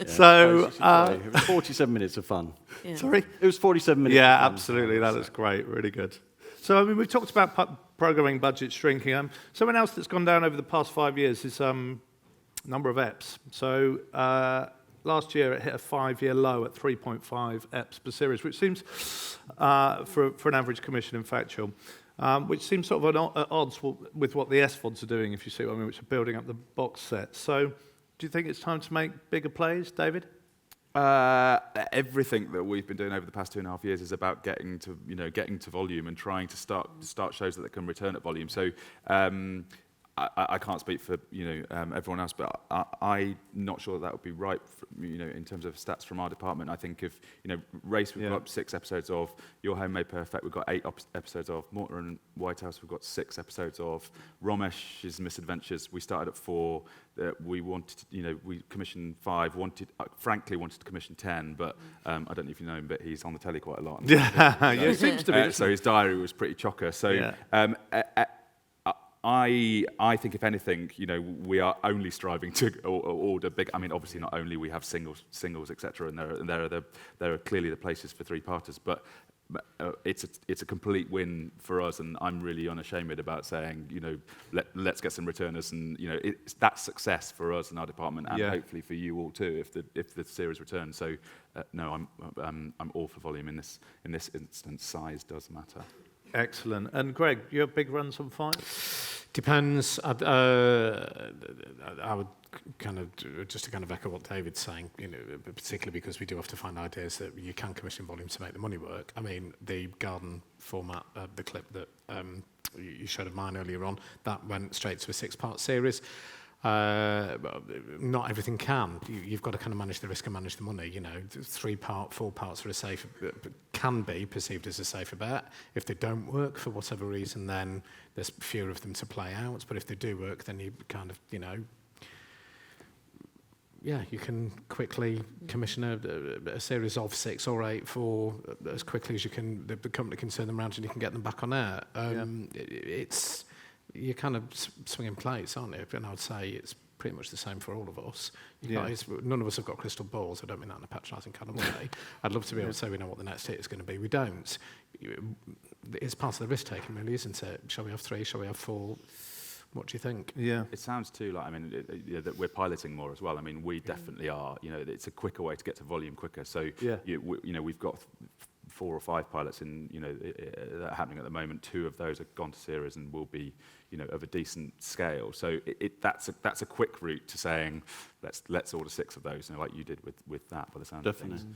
S1: So,
S3: it was 47 minutes of fun.
S2: Yeah.
S1: sorry?
S3: It was 47 minutes
S1: Yeah,
S3: of fun.
S1: absolutely. That is great. Really good. So, I mean, we've talked about programming budgets shrinking. Something else that's gone down over the past 5 years is number of EPs. So, last year it hit a 5-year low at 3.5 EPs per series, which seems, for an average commission in Factual, which seems sort of at odds with what the SVODs are doing, if you see what I mean, which are building up the box set. So, do you think it's time to make bigger plays, David?
S5: Everything that we've been doing over the past 2.5 years is about getting to volume and trying to start shows that can return at volume. So I can't speak for everyone else, but I'm not sure that would be right. In terms of stats from our department, I think if Race we've got 6 episodes of, Your Home Made Perfect we've got 8 episodes of, Mortar and Whitehouse we've got 6 episodes of, Romesh's Misadventures we started at 4. We wanted, we commissioned 5. Frankly wanted to commission 10, but I don't know if you know him, but he's on the telly quite a lot.
S1: Yeah, it seems to be.
S5: So his diary was pretty chocker. So. I think, if anything, we are only striving to order big. I mean, obviously, not only we have singles, etc., and there are clearly the places for 3-parters, but it's a complete win for us, and I'm really unashamed about saying, let's get some returners, and that's success for us in our department, and hopefully for you all too, if the series returns. So, no, I'm all for volume in this instance. Size does matter.
S1: Excellent. And Greg, you have big runs on 5?
S4: Depends. I would just to kind of echo what David's saying, particularly because we do have to find ideas that you can commission volume to make the money work. I mean, the garden format, the clip that you showed of mine earlier on, that went straight to a 6-part series. Not everything can. You've got to kind of manage the risk and manage the money. 3-part, 4 parts are can be perceived as a safer bet. If they don't work for whatever reason, then there's fewer of them to play out. But if they do work, then you kind of, you can quickly commission a series of 6 or 8 for as quickly as you can. The company can turn them around and you can get them back on air. You're kind of swinging plates, aren't you? And I would say it's pretty much the same for all of us. None of us have got crystal balls. I don't mean that in a patronising kind of way. I'd love to be able to say we know what the next hit is going to be. We don't. It's part of the risk taking, really, isn't it? Shall we have 3? Shall we have 4? What do you think?
S1: Yeah.
S5: It sounds too like, that we're piloting more as well. I mean, we definitely are. It's a quicker way to get to volume quicker. So, we've got 4 or 5 pilots that are happening at the moment. 2 of those have gone to series and will be, of a decent scale. So that's a quick route to saying let's order 6 of those, like you did with that, by the sound of things.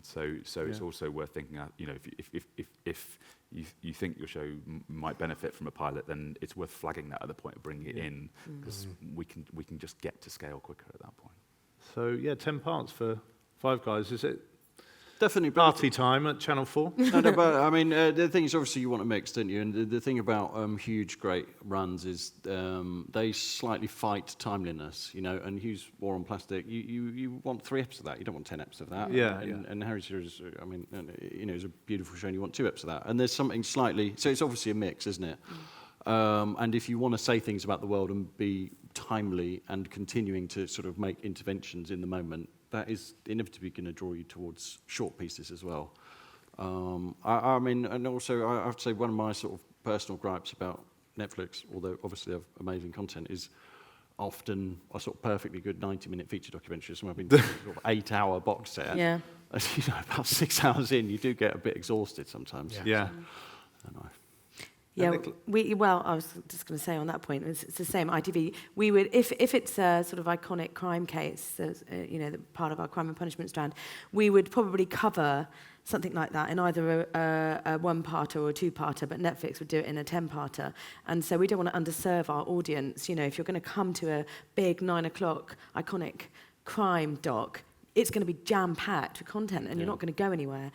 S5: So it's also worth thinking. If you think your show might benefit from a pilot, then it's worth flagging that at the point of bringing it in, because we can just get to scale quicker at that point.
S1: So 10 parts for 5 guys. Is it?
S3: Definitely.
S1: Party time at Channel 4.
S3: No, but I mean, the thing is, obviously, you want a mix, don't you? And the thing about huge, great runs is they slightly fight timeliness, And Hugh's War on Plastic, you want 3 episodes of that. You don't want 10 episodes of that. And Harry's series, I mean, is a beautiful show, and you want 2 episodes of that. And there's something slightly. So it's obviously a mix, isn't it? And if you want to say things about the world and be timely and continuing to sort of make interventions in the moment, that is inevitably going to draw you towards short pieces as well. I mean, and also I have to say one of my sort of personal gripes about Netflix, although obviously they have amazing content, is often a sort of perfectly good 90-minute feature documentary. So I've been doing a sort of 8-hour box set.
S2: Yeah.
S3: As about 6 hours in, you do get a bit exhausted sometimes.
S1: Yeah.
S2: Yeah, I was just going to say on that point, it's the same. ITV, we would, if it's a sort of iconic crime case, the part of our crime and punishment strand, we would probably cover something like that in either a 1-parter or a 2-parter, but Netflix would do it in a 10-parter. And so we don't want to underserve our audience. If you're going to come to a big 9 o'clock iconic crime doc, it's going to be jam-packed with content, and you're not going to go anywhere.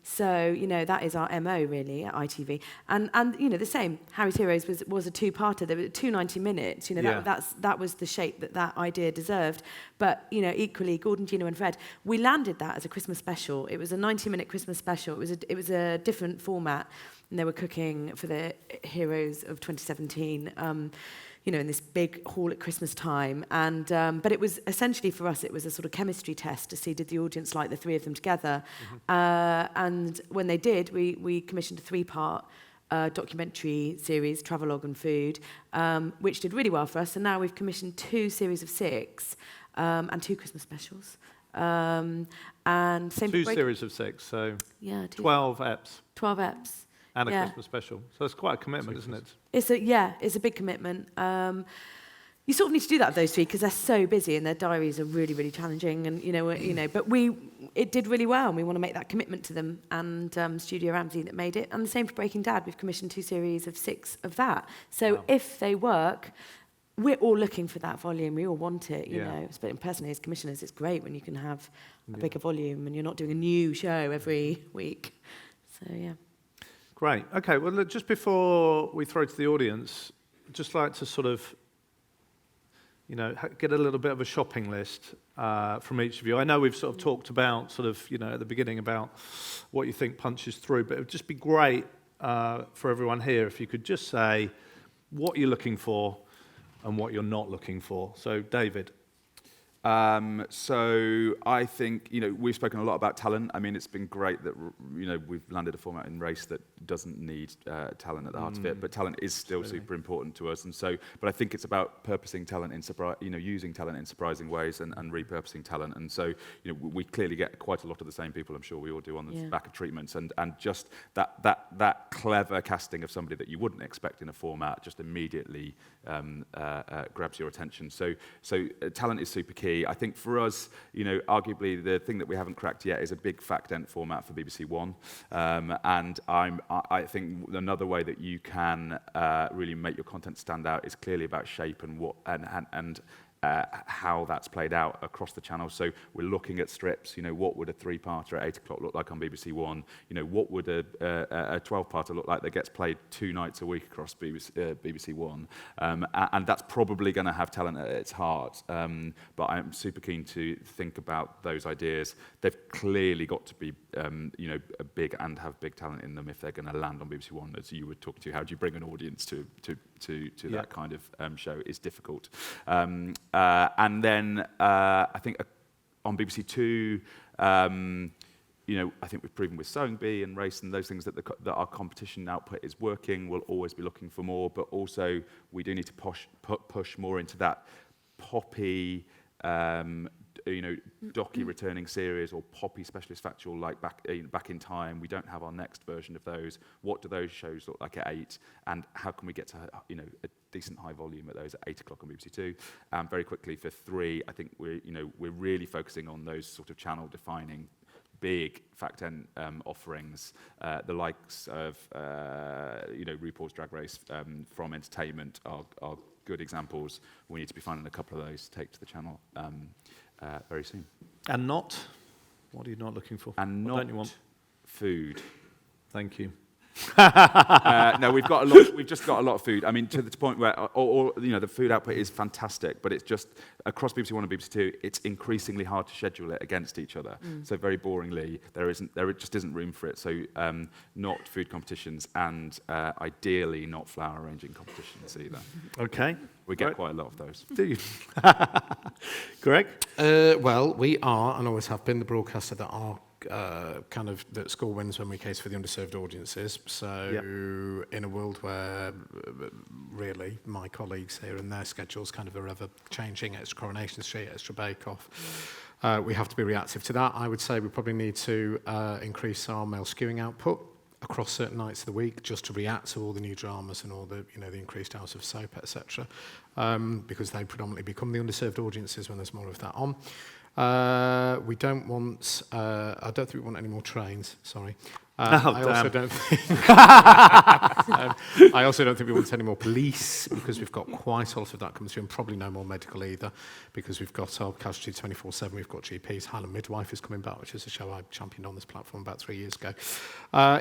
S2: So, that is our MO, really, at ITV. And the same, Harry's Heroes was a 2-parter. There were 2 90 minutes. That was the shape that idea deserved. But, equally, Gordon, Gino, and Fred, we landed that as a Christmas special. It was a 90-minute Christmas special. It was a different format, and they were cooking for the heroes of 2017. In this big hall at Christmas time. And but it was essentially, for us, it was a sort of chemistry test to see did the audience like the 3 of them together. And when they did, we commissioned a 3-part documentary series, Travelogue and Food, which did really well for us. And now we've commissioned 2 series of 6 and 2 Christmas specials. And same
S1: 2 series of 6, so
S2: 2
S1: 12 eps.
S2: 12 eps.
S1: And a Christmas special. So it's quite a commitment, isn't it?
S2: It's a big commitment. you sort of need to do that with those three because they're so busy and their diaries are really, really challenging. And but it did really well, and we want to make that commitment to them. And Studio Ramsey that made it, and the same for Breaking Dad. We've commissioned 2 series of 6 of that. So if they work, we're all looking for that volume. We all want it, you know. But personally, as commissioners, it's great when you can have a bigger volume and you're not doing a new show every week. So yeah.
S1: Great. Okay. Well, look, just before we throw to the audience, I'd just like to sort of, get a little bit of a shopping list from each of you. I know we've sort of talked about sort of, at the beginning about what you think punches through, but it would just be great for everyone here if you could just say what you're looking for and what you're not looking for. So, David.
S5: So I think, we've spoken a lot about talent. I mean, it's been great that, we've landed a format in race that doesn't need talent at the heart of it, but talent is still super important to us. And so, but I think it's about purposing talent in using talent in surprising ways and repurposing talent. And so, we clearly get quite a lot of the same people, I'm sure we all do, on the back of treatments. And just that clever casting of somebody that you wouldn't expect in a format just immediately grabs your attention. So talent is super key. I think for us, arguably the thing that we haven't cracked yet is a big fact-ent format for BBC One. And I think another way that you can really make your content stand out is clearly about shape and what and how that's played out across the channel. So we're looking at strips. What would a 3-parter at 8 o'clock look like on BBC One? What would a 12-parter look like that gets played 2 nights a week across BBC One? And that's probably going to have talent at its heart. But I'm super keen to think about those ideas. They've clearly got to be, big and have big talent in them if they're going to land on BBC One. As you were talking to, how do you bring an audience to that kind of show? Is difficult. And then I think on BBC Two, I think we've proven with Sewing Bee and Race and those things that our competition output is working. We'll always be looking for more, but also we do need to push more into that poppy, docky returning series or poppy specialist factual like back in time. We don't have our next version of those. What do those shows look like at 8? And how can we get to a decent high volume at those at 8 o'clock on BBC Two? Very quickly for 3, I think we're really focusing on those sort of channel defining big fact-ent offerings, the likes of RuPaul's Drag Race from Entertainment are good examples. We need to be finding a couple of those to take to the channel very soon.
S1: And not? What are you not looking for?
S5: And
S1: what
S5: not
S1: don't you want?
S5: Food.
S1: Thank you.
S5: No, we've got a lot. We've just got a lot of food. I mean, to the point where, the food output is fantastic, but it's just across BBC One and BBC Two, it's increasingly hard to schedule it against each other. So very boringly, there just isn't room for it. So not food competitions, and ideally not flower arranging competitions either.
S1: Okay.
S5: We get quite a lot of those.
S1: Do you? Greg?
S4: Well, we are and always have been the broadcaster that are that score wins when we case for the underserved audiences. So in a world where really my colleagues here and their schedules kind of are ever changing, extra Coronation Street, extra Bake Off, we have to be reactive to that. I would say we probably need to increase our male skewing output across certain nights of the week just to react to all the new dramas and all the the increased hours of soap, etc. Because they predominantly become the underserved audiences when there's more of that on. We don't want, I don't think we want any more trains, sorry. I also don't think we want any more police because we've got quite a lot of that coming through, and probably no more medical either because we've got our Casualty 24/7, we've got GPs. Hallam Midwife is coming back, which is a show I championed on this platform about 3 years ago.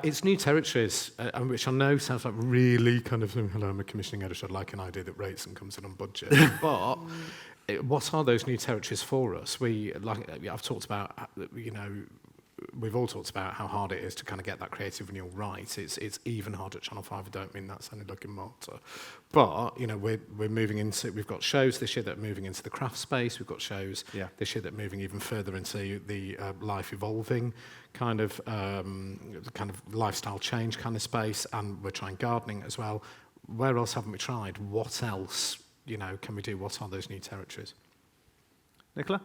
S4: It's new territories, which I know sounds like really kind of, hello, I'm a commissioning editor, I'd like an idea that rates and comes in on budget, but what are those new territories for us? I've talked about, we've all talked about how hard it is to kind of get that creative renewal right. It's even harder at Channel 5. I don't mean that sounding like a martyr. But, we're moving into, we've got shows this year that are moving into the craft space. We've got shows this year that are moving even further into the life evolving kind of lifestyle change kind of space. And we're trying gardening as well. Where else haven't we tried? What else, can we do? What are those new territories?
S1: Nicola?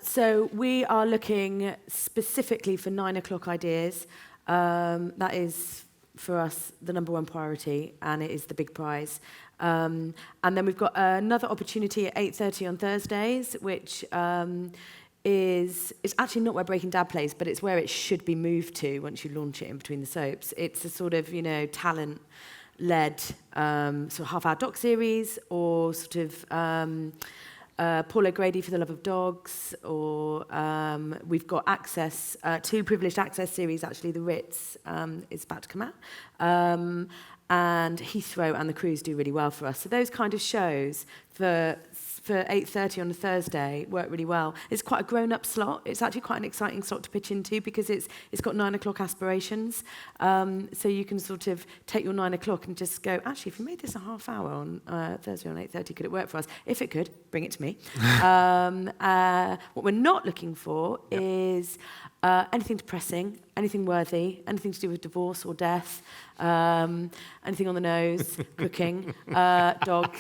S2: So we are looking specifically for 9 o'clock ideas. That is, for us, the number one priority, and it is the big prize. And then we've got another opportunity at 8:30 on Thursdays, which is actually not where Breaking Dad plays, but it's where it should be moved to once you launch it in between the soaps. It's a sort of, talent-led sort of half-hour doc series, or sort of Paul O'Grady for the Love of Dogs, or we've got access, 2 privileged access series, actually. The Ritz is about to come out. And Heathrow and the Cruise do really well for us. So those kind of shows for 8:30 on a Thursday work really well. It's quite a grown-up slot. It's actually quite an exciting slot to pitch into because it's got 9 o'clock aspirations. So you can sort of take your 9 o'clock and just go, actually, if we made this a half hour on Thursday on 8:30, could it work for us? If it could, bring it to me. What we're not looking for is anything depressing, anything worthy, anything to do with divorce or death, anything on the nose, cooking, dog.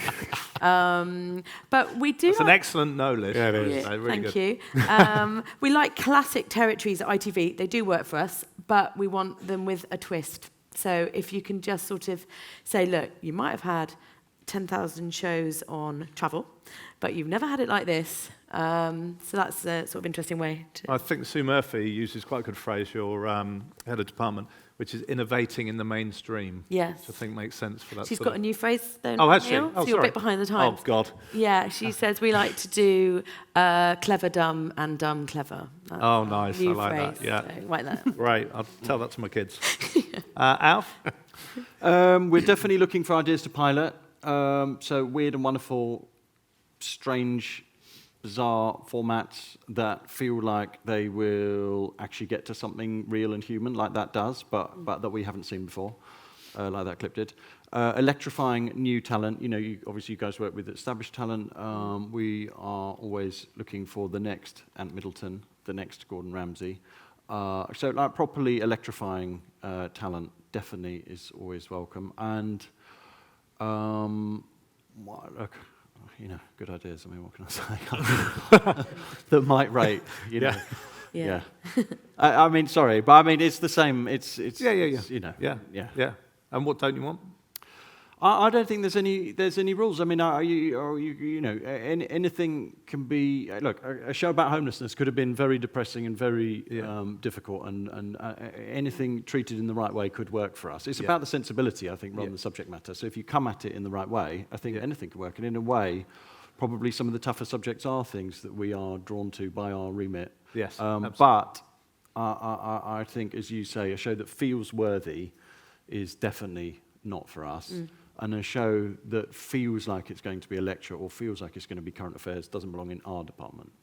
S2: But we do.
S1: It's an excellent no list.
S4: Yeah, it is.
S2: Yeah,
S1: Really
S2: thank
S1: good.
S2: you. We like classic territories at ITV. They do work for us, but we want them with a twist. So if you can just sort of say, look, you might have had 10,000 shows on travel, but you've never had it like this. So that's a sort of interesting way to...
S1: I think Sue Murphy uses quite a good phrase, your head of department, which is innovating in the mainstream.
S2: Yes.
S1: Which I think makes sense for that.
S2: She's
S1: sort
S2: got
S1: of
S2: a new phrase, though.
S1: Oh, has she?
S2: Neil,
S1: Oh,
S2: so you're a
S1: sorry.
S2: bit behind the times.
S1: Oh, God.
S2: Yeah, she says we like to do clever dumb and dumb clever. That's
S1: Oh,
S2: our
S1: nice. I
S2: new
S1: like
S2: phrase,
S1: that. Yeah.
S2: so like that.
S1: Right. I'll tell that to my kids. Alf?
S3: We're definitely looking for ideas to pilot. So weird and wonderful, strange, bizarre formats that feel like they will actually get to something real and human, like that does, but that we haven't seen before, like that clip did. Electrifying new talent. Obviously you guys work with established talent. We are always looking for the next Ant Middleton, the next Gordon Ramsay. So like properly electrifying talent definitely is always welcome. And good ideas. I mean, what can I say? The might rate,
S1: Yeah.
S3: Yeah. I mean, sorry, but I mean, it's the same. It's
S1: Yeah.
S3: Yeah.
S1: Yeah. And what don't you want?
S3: I don't think there's any rules. I mean, anything can be. Look, a show about homelessness could have been very depressing and very difficult, and anything treated in the right way could work for us. It's about the sensibility, I think, rather than the subject matter. So if you come at it in the right way, I think anything can work. And in a way, probably some of the tougher subjects are things that we are drawn to by our remit.
S1: Yes.
S3: But I think, as you say, a show that feels worthy is definitely not for us. And a show that feels like it's going to be a lecture or feels like it's going to be current affairs doesn't belong in our department.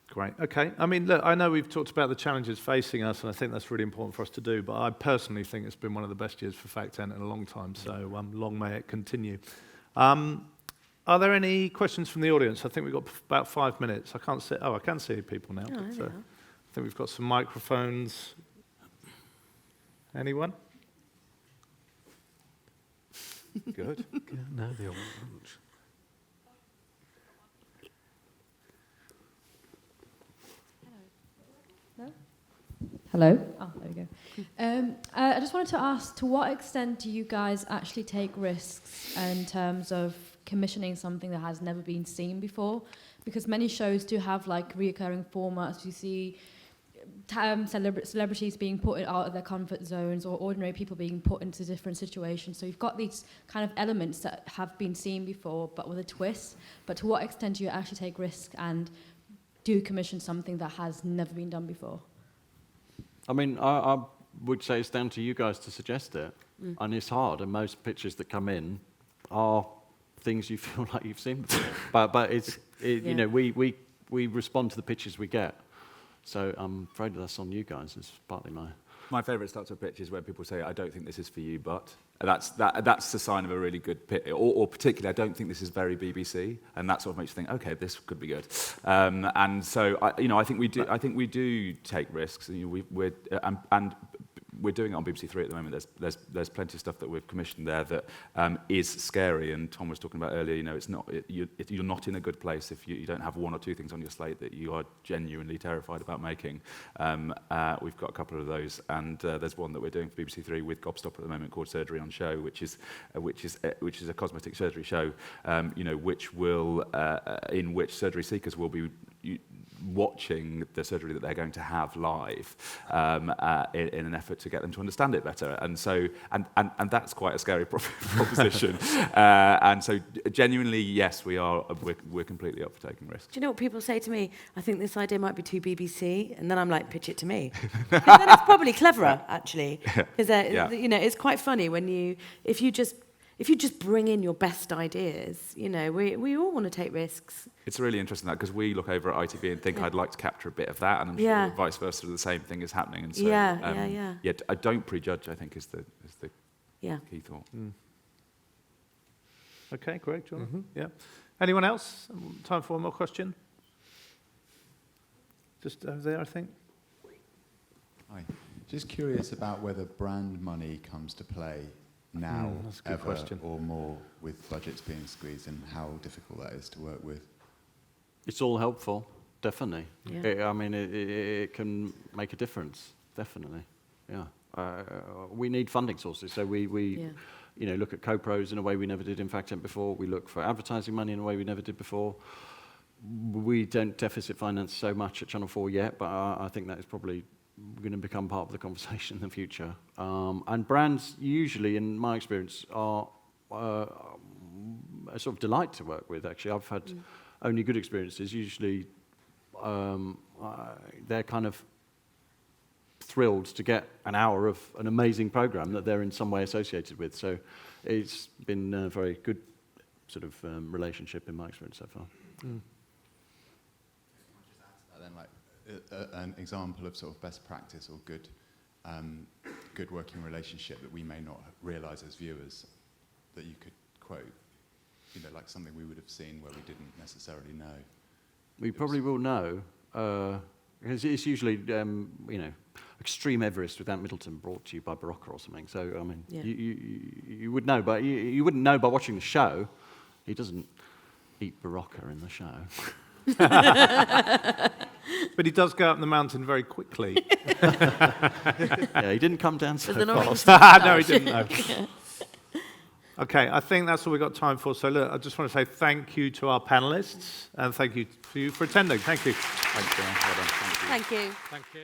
S1: Great. Okay. I mean, look, I know we've talked about the challenges facing us, and I think that's really important for us to do, but I personally think it's been one of the best years for fact-ent in a long time, so long may it continue. Are there any questions from the audience? I think we've got about 5 minutes. I can't see... Oh, I can see people now.
S2: Oh,
S1: But,
S2: yeah.
S1: I think we've got some microphones. Anyone? Good.
S4: No, the orange.
S6: Hello. Oh, there we go. I just wanted to ask, to what extent do you guys actually take risks in terms of commissioning something that has never been seen before? Because many shows do have like reoccurring formats. You see celebrities being put out of their comfort zones, or ordinary people being put into different situations. So you've got these kind of elements that have been seen before, but with a twist. But to what extent do you actually take risks and do commission something that has never been done before?
S3: I mean, I would say it's down to you guys to suggest it. And it's hard, and most pictures that come in are things you feel like you've seen before. but you know, we respond to the pictures we get. So I'm afraid that's on you guys. It's partly
S5: My favourite start to a pitch is where people say, I don't think this is for you, but... That's the sign of a really good pitch. Or particularly, I don't think this is very BBC, and that sort of makes you think, okay, this could be good. And so, I think we do take risks. And we're doing it on BBC Three at the moment. There's plenty of stuff that we've commissioned there that is scary. And Tom was talking about earlier. You know, you're not in a good place if you don't have one or two things on your slate that you are genuinely terrified about making. We've got a couple of those, and there's one that we're doing for BBC Three with Gobstop at the moment called Surgery on Show, which is a cosmetic surgery show. You know, which will in which surgery seekers will be watching the surgery that they're going to have live in an effort to get them to understand it better. And so, and that's quite a scary proposition. And so, genuinely, yes, we're completely up for taking risks.
S2: Do you know what people say to me? I think this idea might be too BBC, and then I'm like, pitch it to me. 'Cause then it's probably cleverer, actually. Because you know, it's quite funny when if you just bring in your best ideas, you know, we all want to take risks.
S5: It's really interesting that because we look over at ITV and think I'd like to capture a bit of that, and I'm sure vice versa, the same thing is happening. And so, I don't prejudge, I think, is the key thought.
S1: Mm. Okay, great, John. Yeah. Anyone else? Time for one more question? Just over there, I think.
S7: Hi. Just curious about whether brand money comes to play now,
S1: that's a good
S7: ever,
S1: question.
S7: or more, with budgets being squeezed, and how difficult that is to work with.
S3: It's all helpful, definitely.
S2: Yeah.
S3: It can make a difference, definitely. Yeah. We need funding sources, so we you know, look at co-pros in a way we never did in fact-ent before. We look for advertising money in a way we never did before. We don't deficit finance so much at Channel 4 yet, but I think that is probably going to become part of the conversation in the future. And brands usually, in my experience, are a sort of delight to work with, actually. I've had only good experiences. Usually they're kind of thrilled to get an hour of an amazing program that they're in some way associated with. So it's been a very good sort of relationship in my experience so far.
S7: Then, like an example of sort of best practice or good working relationship that we may not realise as viewers that you could quote, you know, like something we would have seen where we didn't necessarily know.
S3: We probably will know. It's usually, you know, Extreme Everest with Ant Middleton brought to you by Barocca or something. So, I mean, you would know, but you wouldn't know by watching the show. He doesn't eat Barocca in the show.
S1: But he does go up the mountain very quickly.
S3: Yeah, he didn't come down so fast.
S1: No, he didn't. No. Okay, I think that's all we've got time for. So look, I just want to say thank you to our panellists, and thank you for attending. Thank you.
S5: Thanks, John. Well done. Thank you.
S2: Thank you.
S1: Thank you.